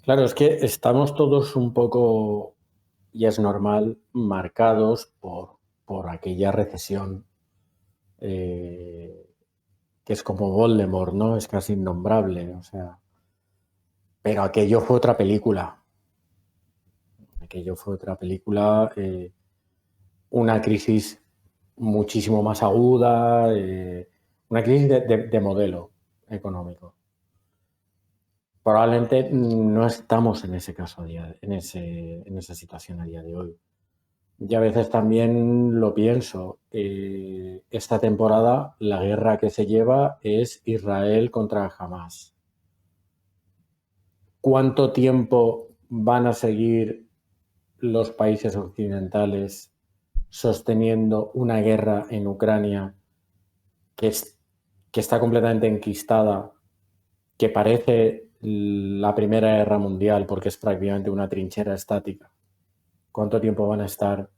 Claro, es que estamos todos un poco, y es normal, marcados por aquella recesión que es como Voldemort, ¿no? Es casi innombrable, o sea. Pero aquello fue otra película. Una crisis muchísimo más aguda, una crisis de modelo económico. Probablemente no estamos en ese caso, en esa situación a día de hoy. Y a veces también lo pienso. Esta temporada la guerra que se lleva es Israel contra Hamas. ¿Cuánto tiempo van a seguir los países occidentales sosteniendo una guerra en Ucrania que está completamente enquistada, que parece la Primera Guerra Mundial porque es prácticamente una trinchera estática? ¿Cuánto tiempo van a estar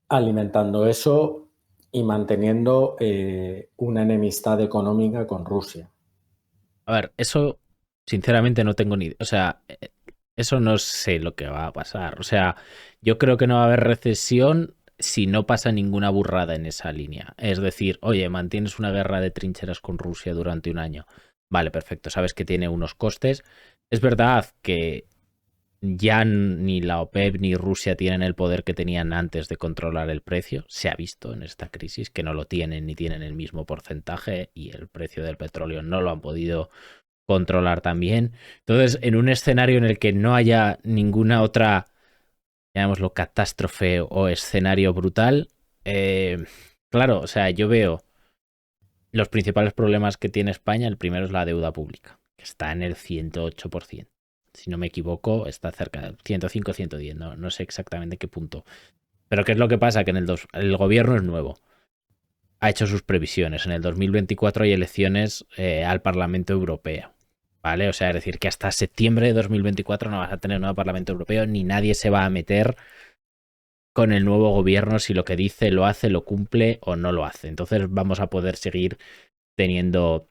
alimentando eso y manteniendo una enemistad económica con Rusia? A ver, eso sinceramente no tengo ni idea. O sea, eso no sé lo que va a pasar. O sea, yo creo que no va a haber recesión si no pasa ninguna burrada en esa línea. Es decir, oye, mantienes una guerra de trincheras con Rusia durante un año. Vale, perfecto. Sabes que tiene unos costes. Es verdad que ya ni la OPEP ni Rusia tienen el poder que tenían antes de controlar el precio. Se ha visto en esta crisis que no lo tienen ni tienen el mismo porcentaje y el precio del petróleo no lo han podido controlar también. Entonces, en un escenario en el que no haya ninguna otra, llamémoslo, catástrofe o escenario brutal, claro, o sea, yo veo los principales problemas que tiene España. El primero es la deuda pública, que está en el 108%. Si no me equivoco, está cerca del 105, 110, no sé exactamente qué punto. Pero ¿qué es lo que pasa? Que el gobierno es nuevo. Ha hecho sus previsiones. En el 2024 hay elecciones al Parlamento Europeo. ¿Vale? O sea, es decir, que hasta septiembre de 2024 no vas a tener nuevo Parlamento Europeo, ni nadie se va a meter con el nuevo gobierno si lo que dice lo hace, lo cumple o no lo hace. Entonces vamos a poder seguir teniendo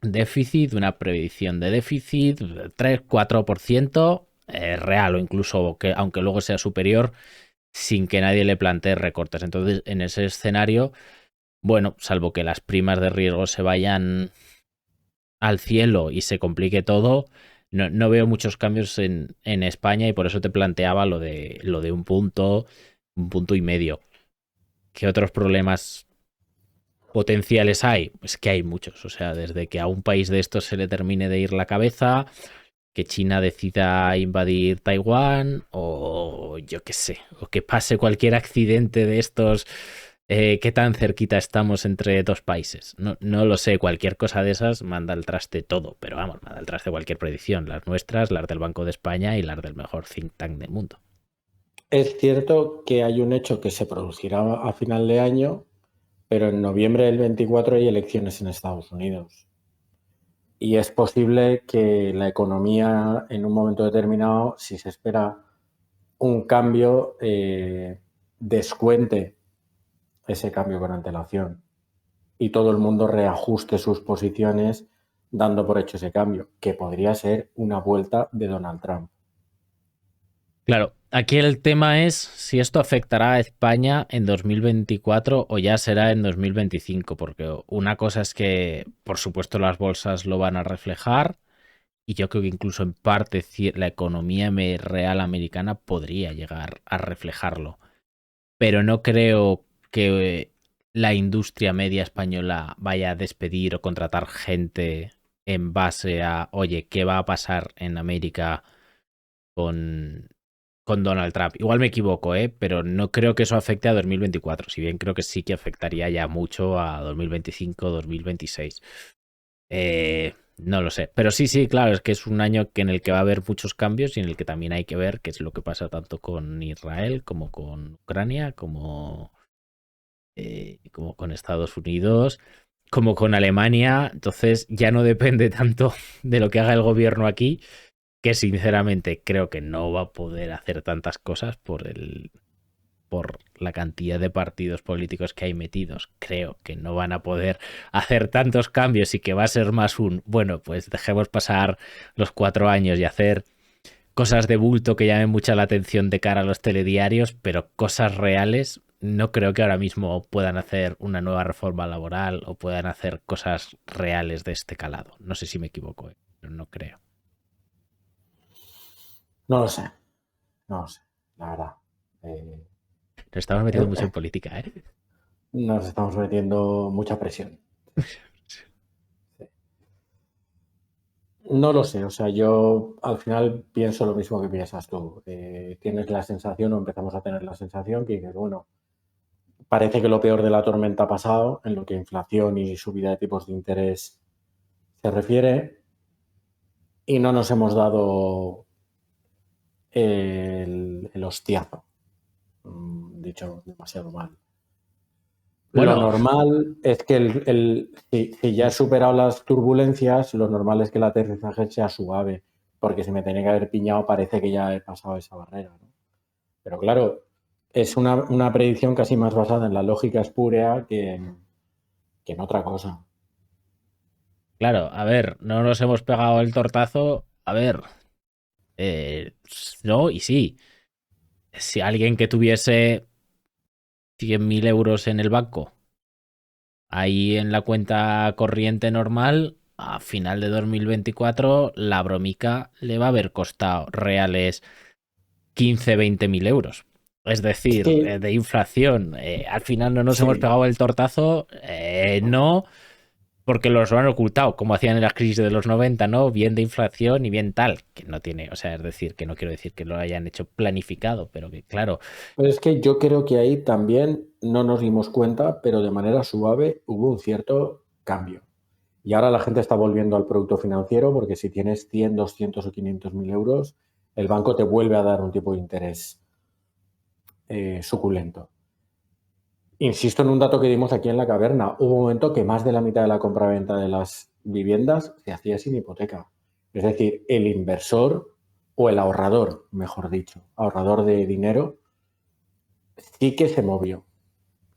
déficit, una previsión de déficit 3-4% real, o incluso que aunque luego sea superior, sin que nadie le plantee recortes. Entonces, en ese escenario, bueno, salvo que las primas de riesgo se vayan al cielo y se complique todo, no veo muchos cambios en España, y por eso te planteaba lo de un punto y medio. ¿Qué otros problemas potenciales hay? Pues que hay muchos. O sea, desde que a un país de estos se le termine de ir la cabeza, que China decida invadir Taiwán, o yo qué sé, o que pase cualquier accidente de estos. ¿Qué tan cerquita estamos entre dos países? No lo sé, cualquier cosa de esas manda al traste todo, pero vamos, manda al traste cualquier predicción, las nuestras, las del Banco de España y las del mejor think tank del mundo. Es cierto que hay un hecho que se producirá a final de año, pero en noviembre del 24 hay elecciones en Estados Unidos. Y es posible que la economía en un momento determinado, si se espera un cambio, descuente ese cambio con antelación y todo el mundo reajuste sus posiciones dando por hecho ese cambio, que podría ser una vuelta de Donald Trump. Claro, aquí el tema es si esto afectará a España en 2024 o ya será en 2025, porque una cosa es que, por supuesto, las bolsas lo van a reflejar, y yo creo que incluso en parte la economía real americana podría llegar a reflejarlo, pero no creo que la industria media española vaya a despedir o contratar gente en base a, oye, ¿qué va a pasar en América con Donald Trump? Igual me equivoco, pero no creo que eso afecte a 2024, si bien creo que sí que afectaría ya mucho a 2025, 2026. No lo sé, pero sí, claro, es que es un año en el que va a haber muchos cambios y en el que también hay que ver qué es lo que pasa tanto con Israel como con Ucrania, como con Estados Unidos, como con Alemania. Entonces ya no depende tanto de lo que haga el gobierno aquí, que sinceramente creo que no va a poder hacer tantas cosas por la cantidad de partidos políticos que hay metidos. Creo que no van a poder hacer tantos cambios y que va a ser más bueno, pues dejemos pasar los 4 años y hacer cosas de bulto que llamen mucha la atención de cara a los telediarios, pero cosas reales. No creo que ahora mismo puedan hacer una nueva reforma laboral o puedan hacer cosas reales de este calado. No sé si me equivoco, pero no creo. No lo sé, la verdad. Nos estamos metiendo mucho en política, ¿eh? Nos estamos metiendo mucha presión. Sí. No lo sé, o sea, yo al final pienso lo mismo que piensas tú. Tienes la sensación, o empezamos a tener la sensación, que dices, bueno, parece que lo peor de la tormenta ha pasado en lo que inflación y subida de tipos de interés se refiere, y no nos hemos dado el hostiazo. Dicho demasiado mal. Bueno. Lo normal es que si ya he superado las turbulencias, lo normal es que el aterrizaje sea suave, porque si me tenía que haber piñado parece que ya he pasado esa barrera, ¿no? Pero claro, es una predicción casi más basada en la lógica espúrea que en otra cosa. Claro, a ver, no nos hemos pegado el tortazo. A ver, no y sí. Si alguien que tuviese 100.000 euros en el banco, ahí en la cuenta corriente normal, a final de 2024, la bromica le va a haber costado reales 15, 20.000 euros. Es decir, Sí, de inflación. Al final no nos hemos sí. pegado el tortazo, no, porque los lo han ocultado, como hacían en las crisis de los 90, ¿no? Bien de inflación y bien tal, que no tiene, o sea, es decir, que no quiero decir que lo hayan hecho planificado, pero que claro. Pero es que yo creo que ahí también no nos dimos cuenta, pero de manera suave hubo un cierto cambio. Y ahora la gente está volviendo al producto financiero porque si tienes 100, 200 o 500.000 euros, el banco te vuelve a dar un tipo de interés suculento. Insisto en un dato que dimos aquí en la caverna. Hubo un momento que más de la mitad de la compraventa de las viviendas se hacía sin hipoteca. Es decir, el inversor o el ahorrador, mejor dicho, ahorrador de dinero, sí que se movió.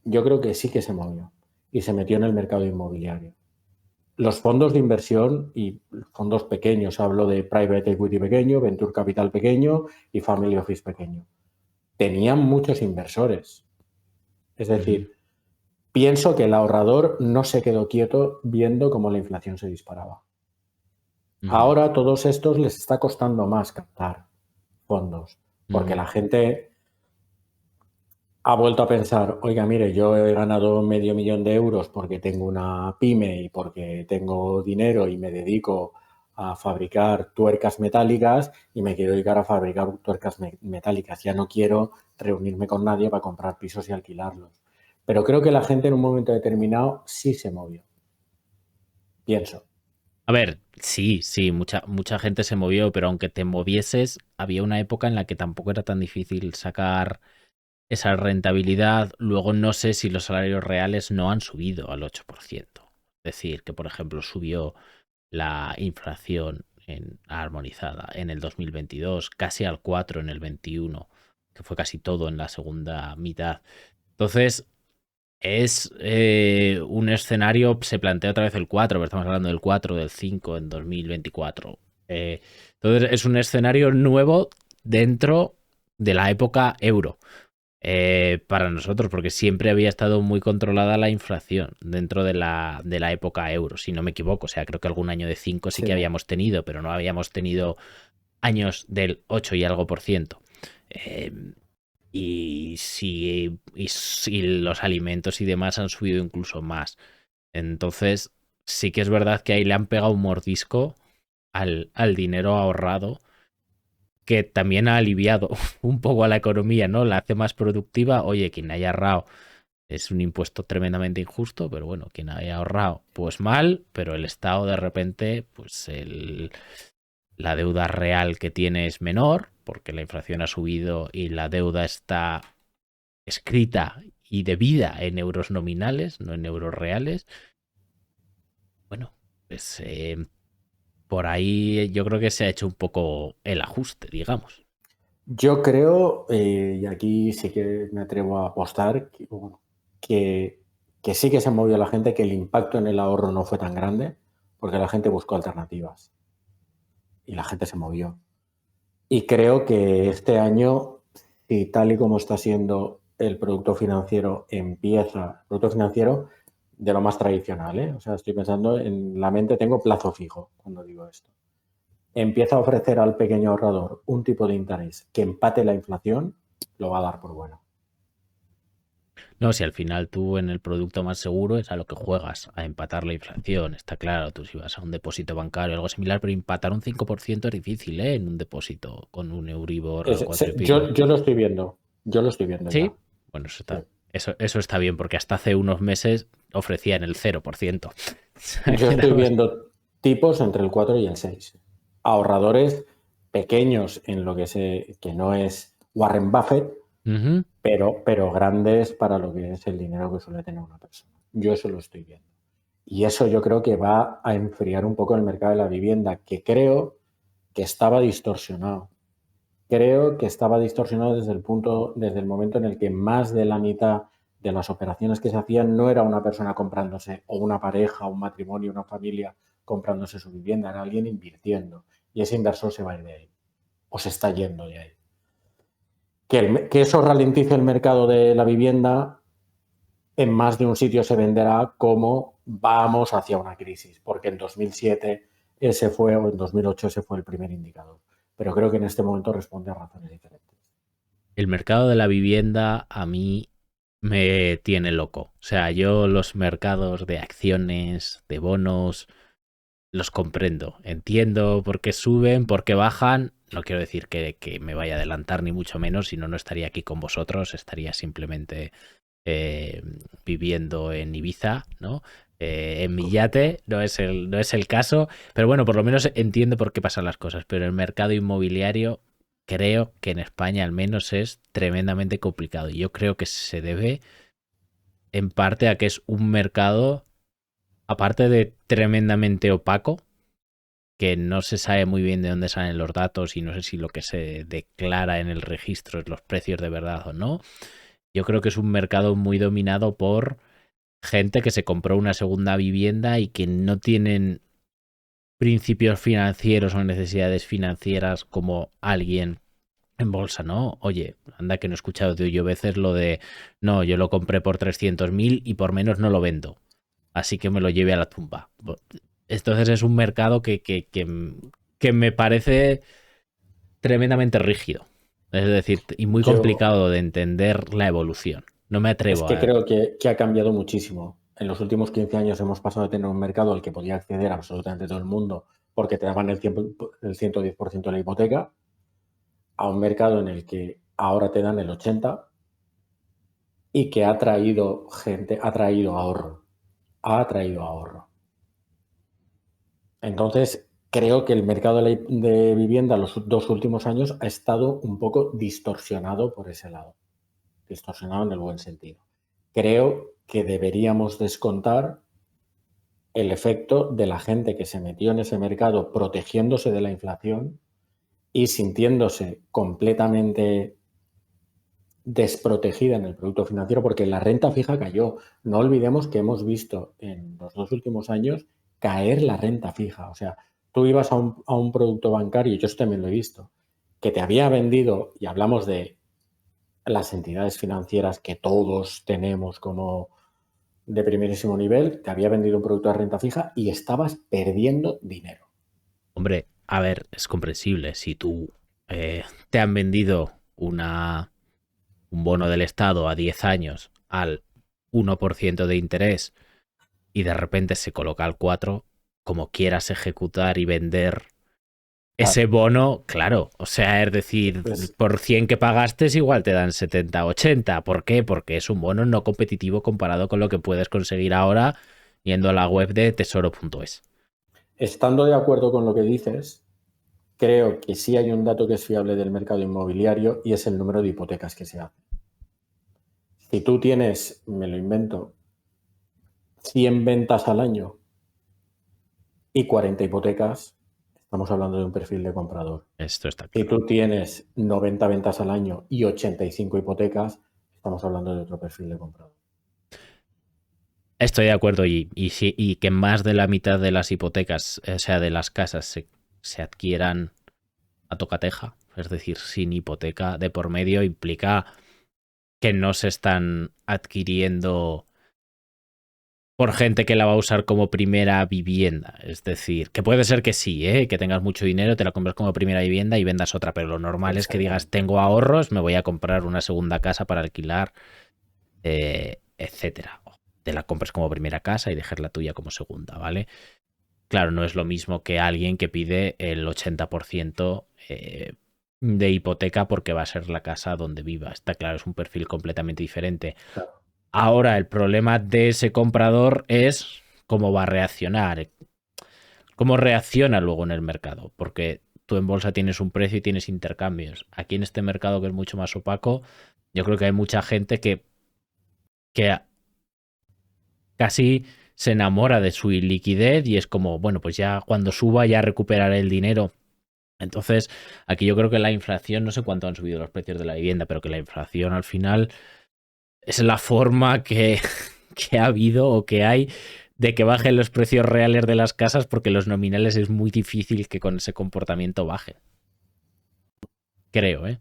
Yo creo que sí que se movió y se metió en el mercado inmobiliario. Los fondos de inversión y fondos pequeños, hablo de private equity pequeño, venture capital pequeño y family office pequeño, tenían muchos inversores. Es decir, pienso que el ahorrador no se quedó quieto viendo cómo la inflación se disparaba. Ahora a todos estos les está costando más captar fondos, porque la gente ha vuelto a pensar, oiga, mire, yo he ganado 500.000 euros porque tengo una pyme y porque tengo dinero y me dedico a fabricar tuercas metálicas y me quiero dedicar a fabricar tuercas metálicas. Ya no quiero reunirme con nadie para comprar pisos y alquilarlos. Pero creo que la gente en un momento determinado sí se movió. Pienso. A ver, sí, mucha gente se movió, pero aunque te movieses, había una época en la que tampoco era tan difícil sacar esa rentabilidad. Luego no sé si los salarios reales no han subido al 8%. Es decir, que por ejemplo subió la inflación armonizada en el 2022, casi al 4 en el 21, que fue casi todo en la segunda mitad. Entonces, es un escenario, se plantea otra vez el 4, pero estamos hablando del 4, del 5 en 2024. Entonces, es un escenario nuevo dentro de la época euro. Para nosotros, porque siempre había estado muy controlada la inflación dentro de la época euro, si no me equivoco. O sea, creo que algún año de 5 sí que habíamos tenido, pero no habíamos tenido años del 8 y algo por ciento. Y si los alimentos y demás han subido incluso más. Entonces, sí que es verdad que ahí le han pegado un mordisco al dinero ahorrado, que también ha aliviado un poco a la economía, ¿no? La hace más productiva. Oye, quien haya ahorrado es un impuesto tremendamente injusto, pero bueno, quien haya ahorrado, pues mal, pero el Estado de repente, pues la deuda real que tiene es menor, porque la inflación ha subido y la deuda está escrita y debida en euros nominales, no en euros reales. Bueno, pues por ahí yo creo que se ha hecho un poco el ajuste, digamos. Yo creo, y aquí sí que me atrevo a apostar, que sí que se movió la gente, que el impacto en el ahorro no fue tan grande, porque la gente buscó alternativas y la gente se movió. Y creo que este año, si tal y como está siendo el producto financiero, empieza, producto financiero de lo más tradicional, ¿eh? O sea, estoy pensando en la mente, tengo plazo fijo cuando digo esto. Empieza a ofrecer al pequeño ahorrador un tipo de interés que empate la inflación, lo va a dar por bueno. No, si al final tú en el producto más seguro es a lo que juegas, a empatar la inflación, está claro. Tú si vas a un depósito bancario o algo similar, pero empatar un 5% es difícil, ¿eh? En un depósito con un Euribor al 4 y pico. Yo lo estoy viendo, ya. Sí, bueno, Sí. eso está bien, porque hasta hace unos meses ofrecían el 0%. Yo estoy viendo tipos entre el 4 y el 6. Ahorradores pequeños en lo que no es Warren Buffett, pero grandes para lo que es el dinero que suele tener una persona. Yo eso lo estoy viendo. Y eso yo creo que va a enfriar un poco el mercado de la vivienda, que creo que estaba distorsionado. Creo que estaba distorsionado desde el momento en el que más de la mitad de las operaciones que se hacían no era una persona comprándose, o una pareja, un matrimonio, una familia comprándose su vivienda, era alguien invirtiendo. Y ese inversor se va a ir de ahí, o se está yendo de ahí. Que eso ralentice el mercado de la vivienda, en más de un sitio se venderá como vamos hacia una crisis, porque en 2007 ese fue, o en 2008 ese fue el primer indicador. Pero creo que en este momento responde a razones diferentes. El mercado de la vivienda a mí me tiene loco. O sea, yo los mercados de acciones, de bonos, los comprendo. Entiendo por qué suben, por qué bajan. No quiero decir que me vaya a adelantar ni mucho menos, si no, no estaría aquí con vosotros. Estaría simplemente viviendo en Ibiza, ¿no? En mi yate, no es el caso. Pero bueno, por lo menos entiendo por qué pasan las cosas. Pero el mercado inmobiliario creo que en España al menos es tremendamente complicado. Y yo creo que se debe en parte a que es un mercado, aparte de tremendamente opaco, que no se sabe muy bien de dónde salen los datos y no sé si lo que se declara en el registro es los precios de verdad o no. Yo creo que es un mercado muy dominado por gente que se compró una segunda vivienda y que no tienen principios financieros o necesidades financieras como alguien en bolsa, ¿no? Oye, anda que no he escuchado de yo veces lo de, no, yo lo compré por 300.000 y por menos no lo vendo, así que me lo lleve a la tumba. Entonces es un mercado que me parece tremendamente rígido, es decir, y muy complicado de entender la evolución. No me atrevo a... creo que ha cambiado muchísimo. En los últimos 15 años hemos pasado de tener un mercado al que podía acceder absolutamente todo el mundo porque te daban el 110% de la hipoteca, a un mercado en el que ahora te dan el 80% y que ha traído gente, ha traído ahorro. Entonces, creo que el mercado de vivienda los 2 últimos años ha estado un poco distorsionado por ese lado. Distorsionado en el buen sentido. Creo que deberíamos descontar el efecto de la gente que se metió en ese mercado protegiéndose de la inflación y sintiéndose completamente desprotegida en el producto financiero, porque la renta fija cayó. No olvidemos que hemos visto en los 2 últimos años caer la renta fija. O sea, tú ibas a un producto bancario, y yo eso también lo he visto, que te había vendido, y hablamos de las entidades financieras que todos tenemos como de primerísimo nivel, te había vendido un producto de renta fija y estabas perdiendo dinero. Hombre, a ver, es comprensible. Si tú te han vendido un bono del Estado a 10 años al 1% de interés y de repente se coloca al 4%, como quieras ejecutar y vender ese bono, claro, o sea, es decir, pues, por 100 que pagaste igual te dan 70, 80. ¿Por qué? Porque es un bono no competitivo comparado con lo que puedes conseguir ahora yendo a la web de tesoro.es. Estando de acuerdo con lo que dices, creo que sí hay un dato que es fiable del mercado inmobiliario y es el número de hipotecas que se hacen. Si tú tienes, me lo invento, 100 ventas al año y 40 hipotecas, estamos hablando de un perfil de comprador. Esto está claro. Si tú tienes 90 ventas al año y 85 hipotecas, estamos hablando de otro perfil de comprador. Estoy de acuerdo y que más de la mitad de las hipotecas, o sea, de las casas, se adquieran a tocateja, es decir, sin hipoteca de por medio, implica que no se están adquiriendo por gente que la va a usar como primera vivienda. Es decir, que puede ser que sí, que tengas mucho dinero, te la compras como primera vivienda y vendas otra, pero lo normal es que digas, tengo ahorros, me voy a comprar una segunda casa para alquilar, etcétera. Te la compras como primera casa y dejas la tuya como segunda, ¿vale? Claro, no es lo mismo que alguien que pide el 80% de hipoteca porque va a ser la casa donde viva. Está claro, es un perfil completamente diferente. Claro. Ahora, el problema de ese comprador es cómo va a reaccionar, cómo reacciona luego en el mercado, porque tú en bolsa tienes un precio y tienes intercambios. Aquí en este mercado que es mucho más opaco, yo creo que hay mucha gente que casi se enamora de su liquidez y es como, bueno, pues ya cuando suba ya recuperaré el dinero. Entonces, aquí yo creo que la inflación, no sé cuánto han subido los precios de la vivienda, pero que la inflación al final es la forma que ha habido o que hay de que bajen los precios reales de las casas, porque los nominales es muy difícil que con ese comportamiento bajen. Creo, ¿eh?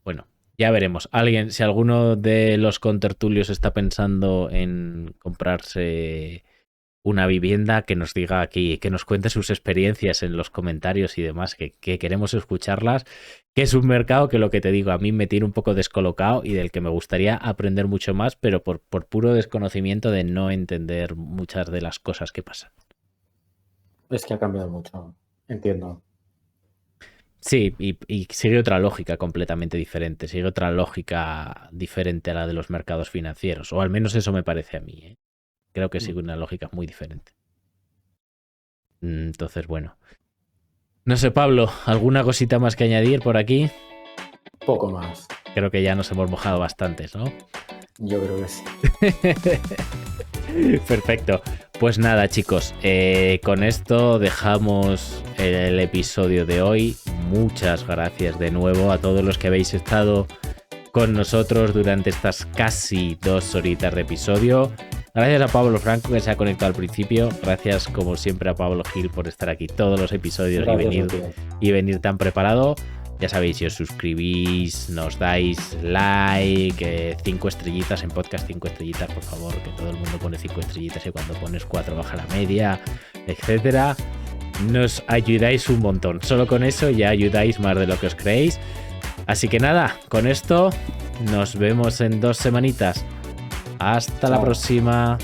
Bueno, ya veremos. Si alguno de los contertulios está pensando en comprarse una vivienda, que nos diga aquí, que nos cuente sus experiencias en los comentarios y demás, que queremos escucharlas, que es un mercado que, lo que te digo, a mí me tiene un poco descolocado y del que me gustaría aprender mucho más, pero por puro desconocimiento de no entender muchas de las cosas que pasan. Es que ha cambiado mucho, entiendo. Sí, y sigue otra lógica completamente diferente, sigue otra lógica diferente a la de los mercados financieros, o al menos eso me parece a mí, ¿eh? Creo que sigue una lógica muy diferente. Entonces, bueno. No sé, Pablo, ¿alguna cosita más que añadir por aquí? Poco más. Creo que ya nos hemos mojado bastantes, ¿no? Yo creo que sí. Perfecto. Pues nada, chicos, con esto dejamos el episodio de hoy. Muchas gracias de nuevo a todos los que habéis estado con nosotros durante estas casi 2 horitas de episodio. Gracias a Pablo Franco, que se ha conectado al principio. Gracias, como siempre, a Pablo Gil por estar aquí todos los episodios y venir tan preparado. Ya sabéis, si os suscribís, nos dais like, 5 estrellitas en podcast, 5 estrellitas, por favor, que todo el mundo pone 5 estrellitas y cuando pones 4 baja la media, etcétera. Nos ayudáis un montón. Solo con eso ya ayudáis más de lo que os creéis. Así que nada, con esto nos vemos en 2 semanitas. Hasta la próxima.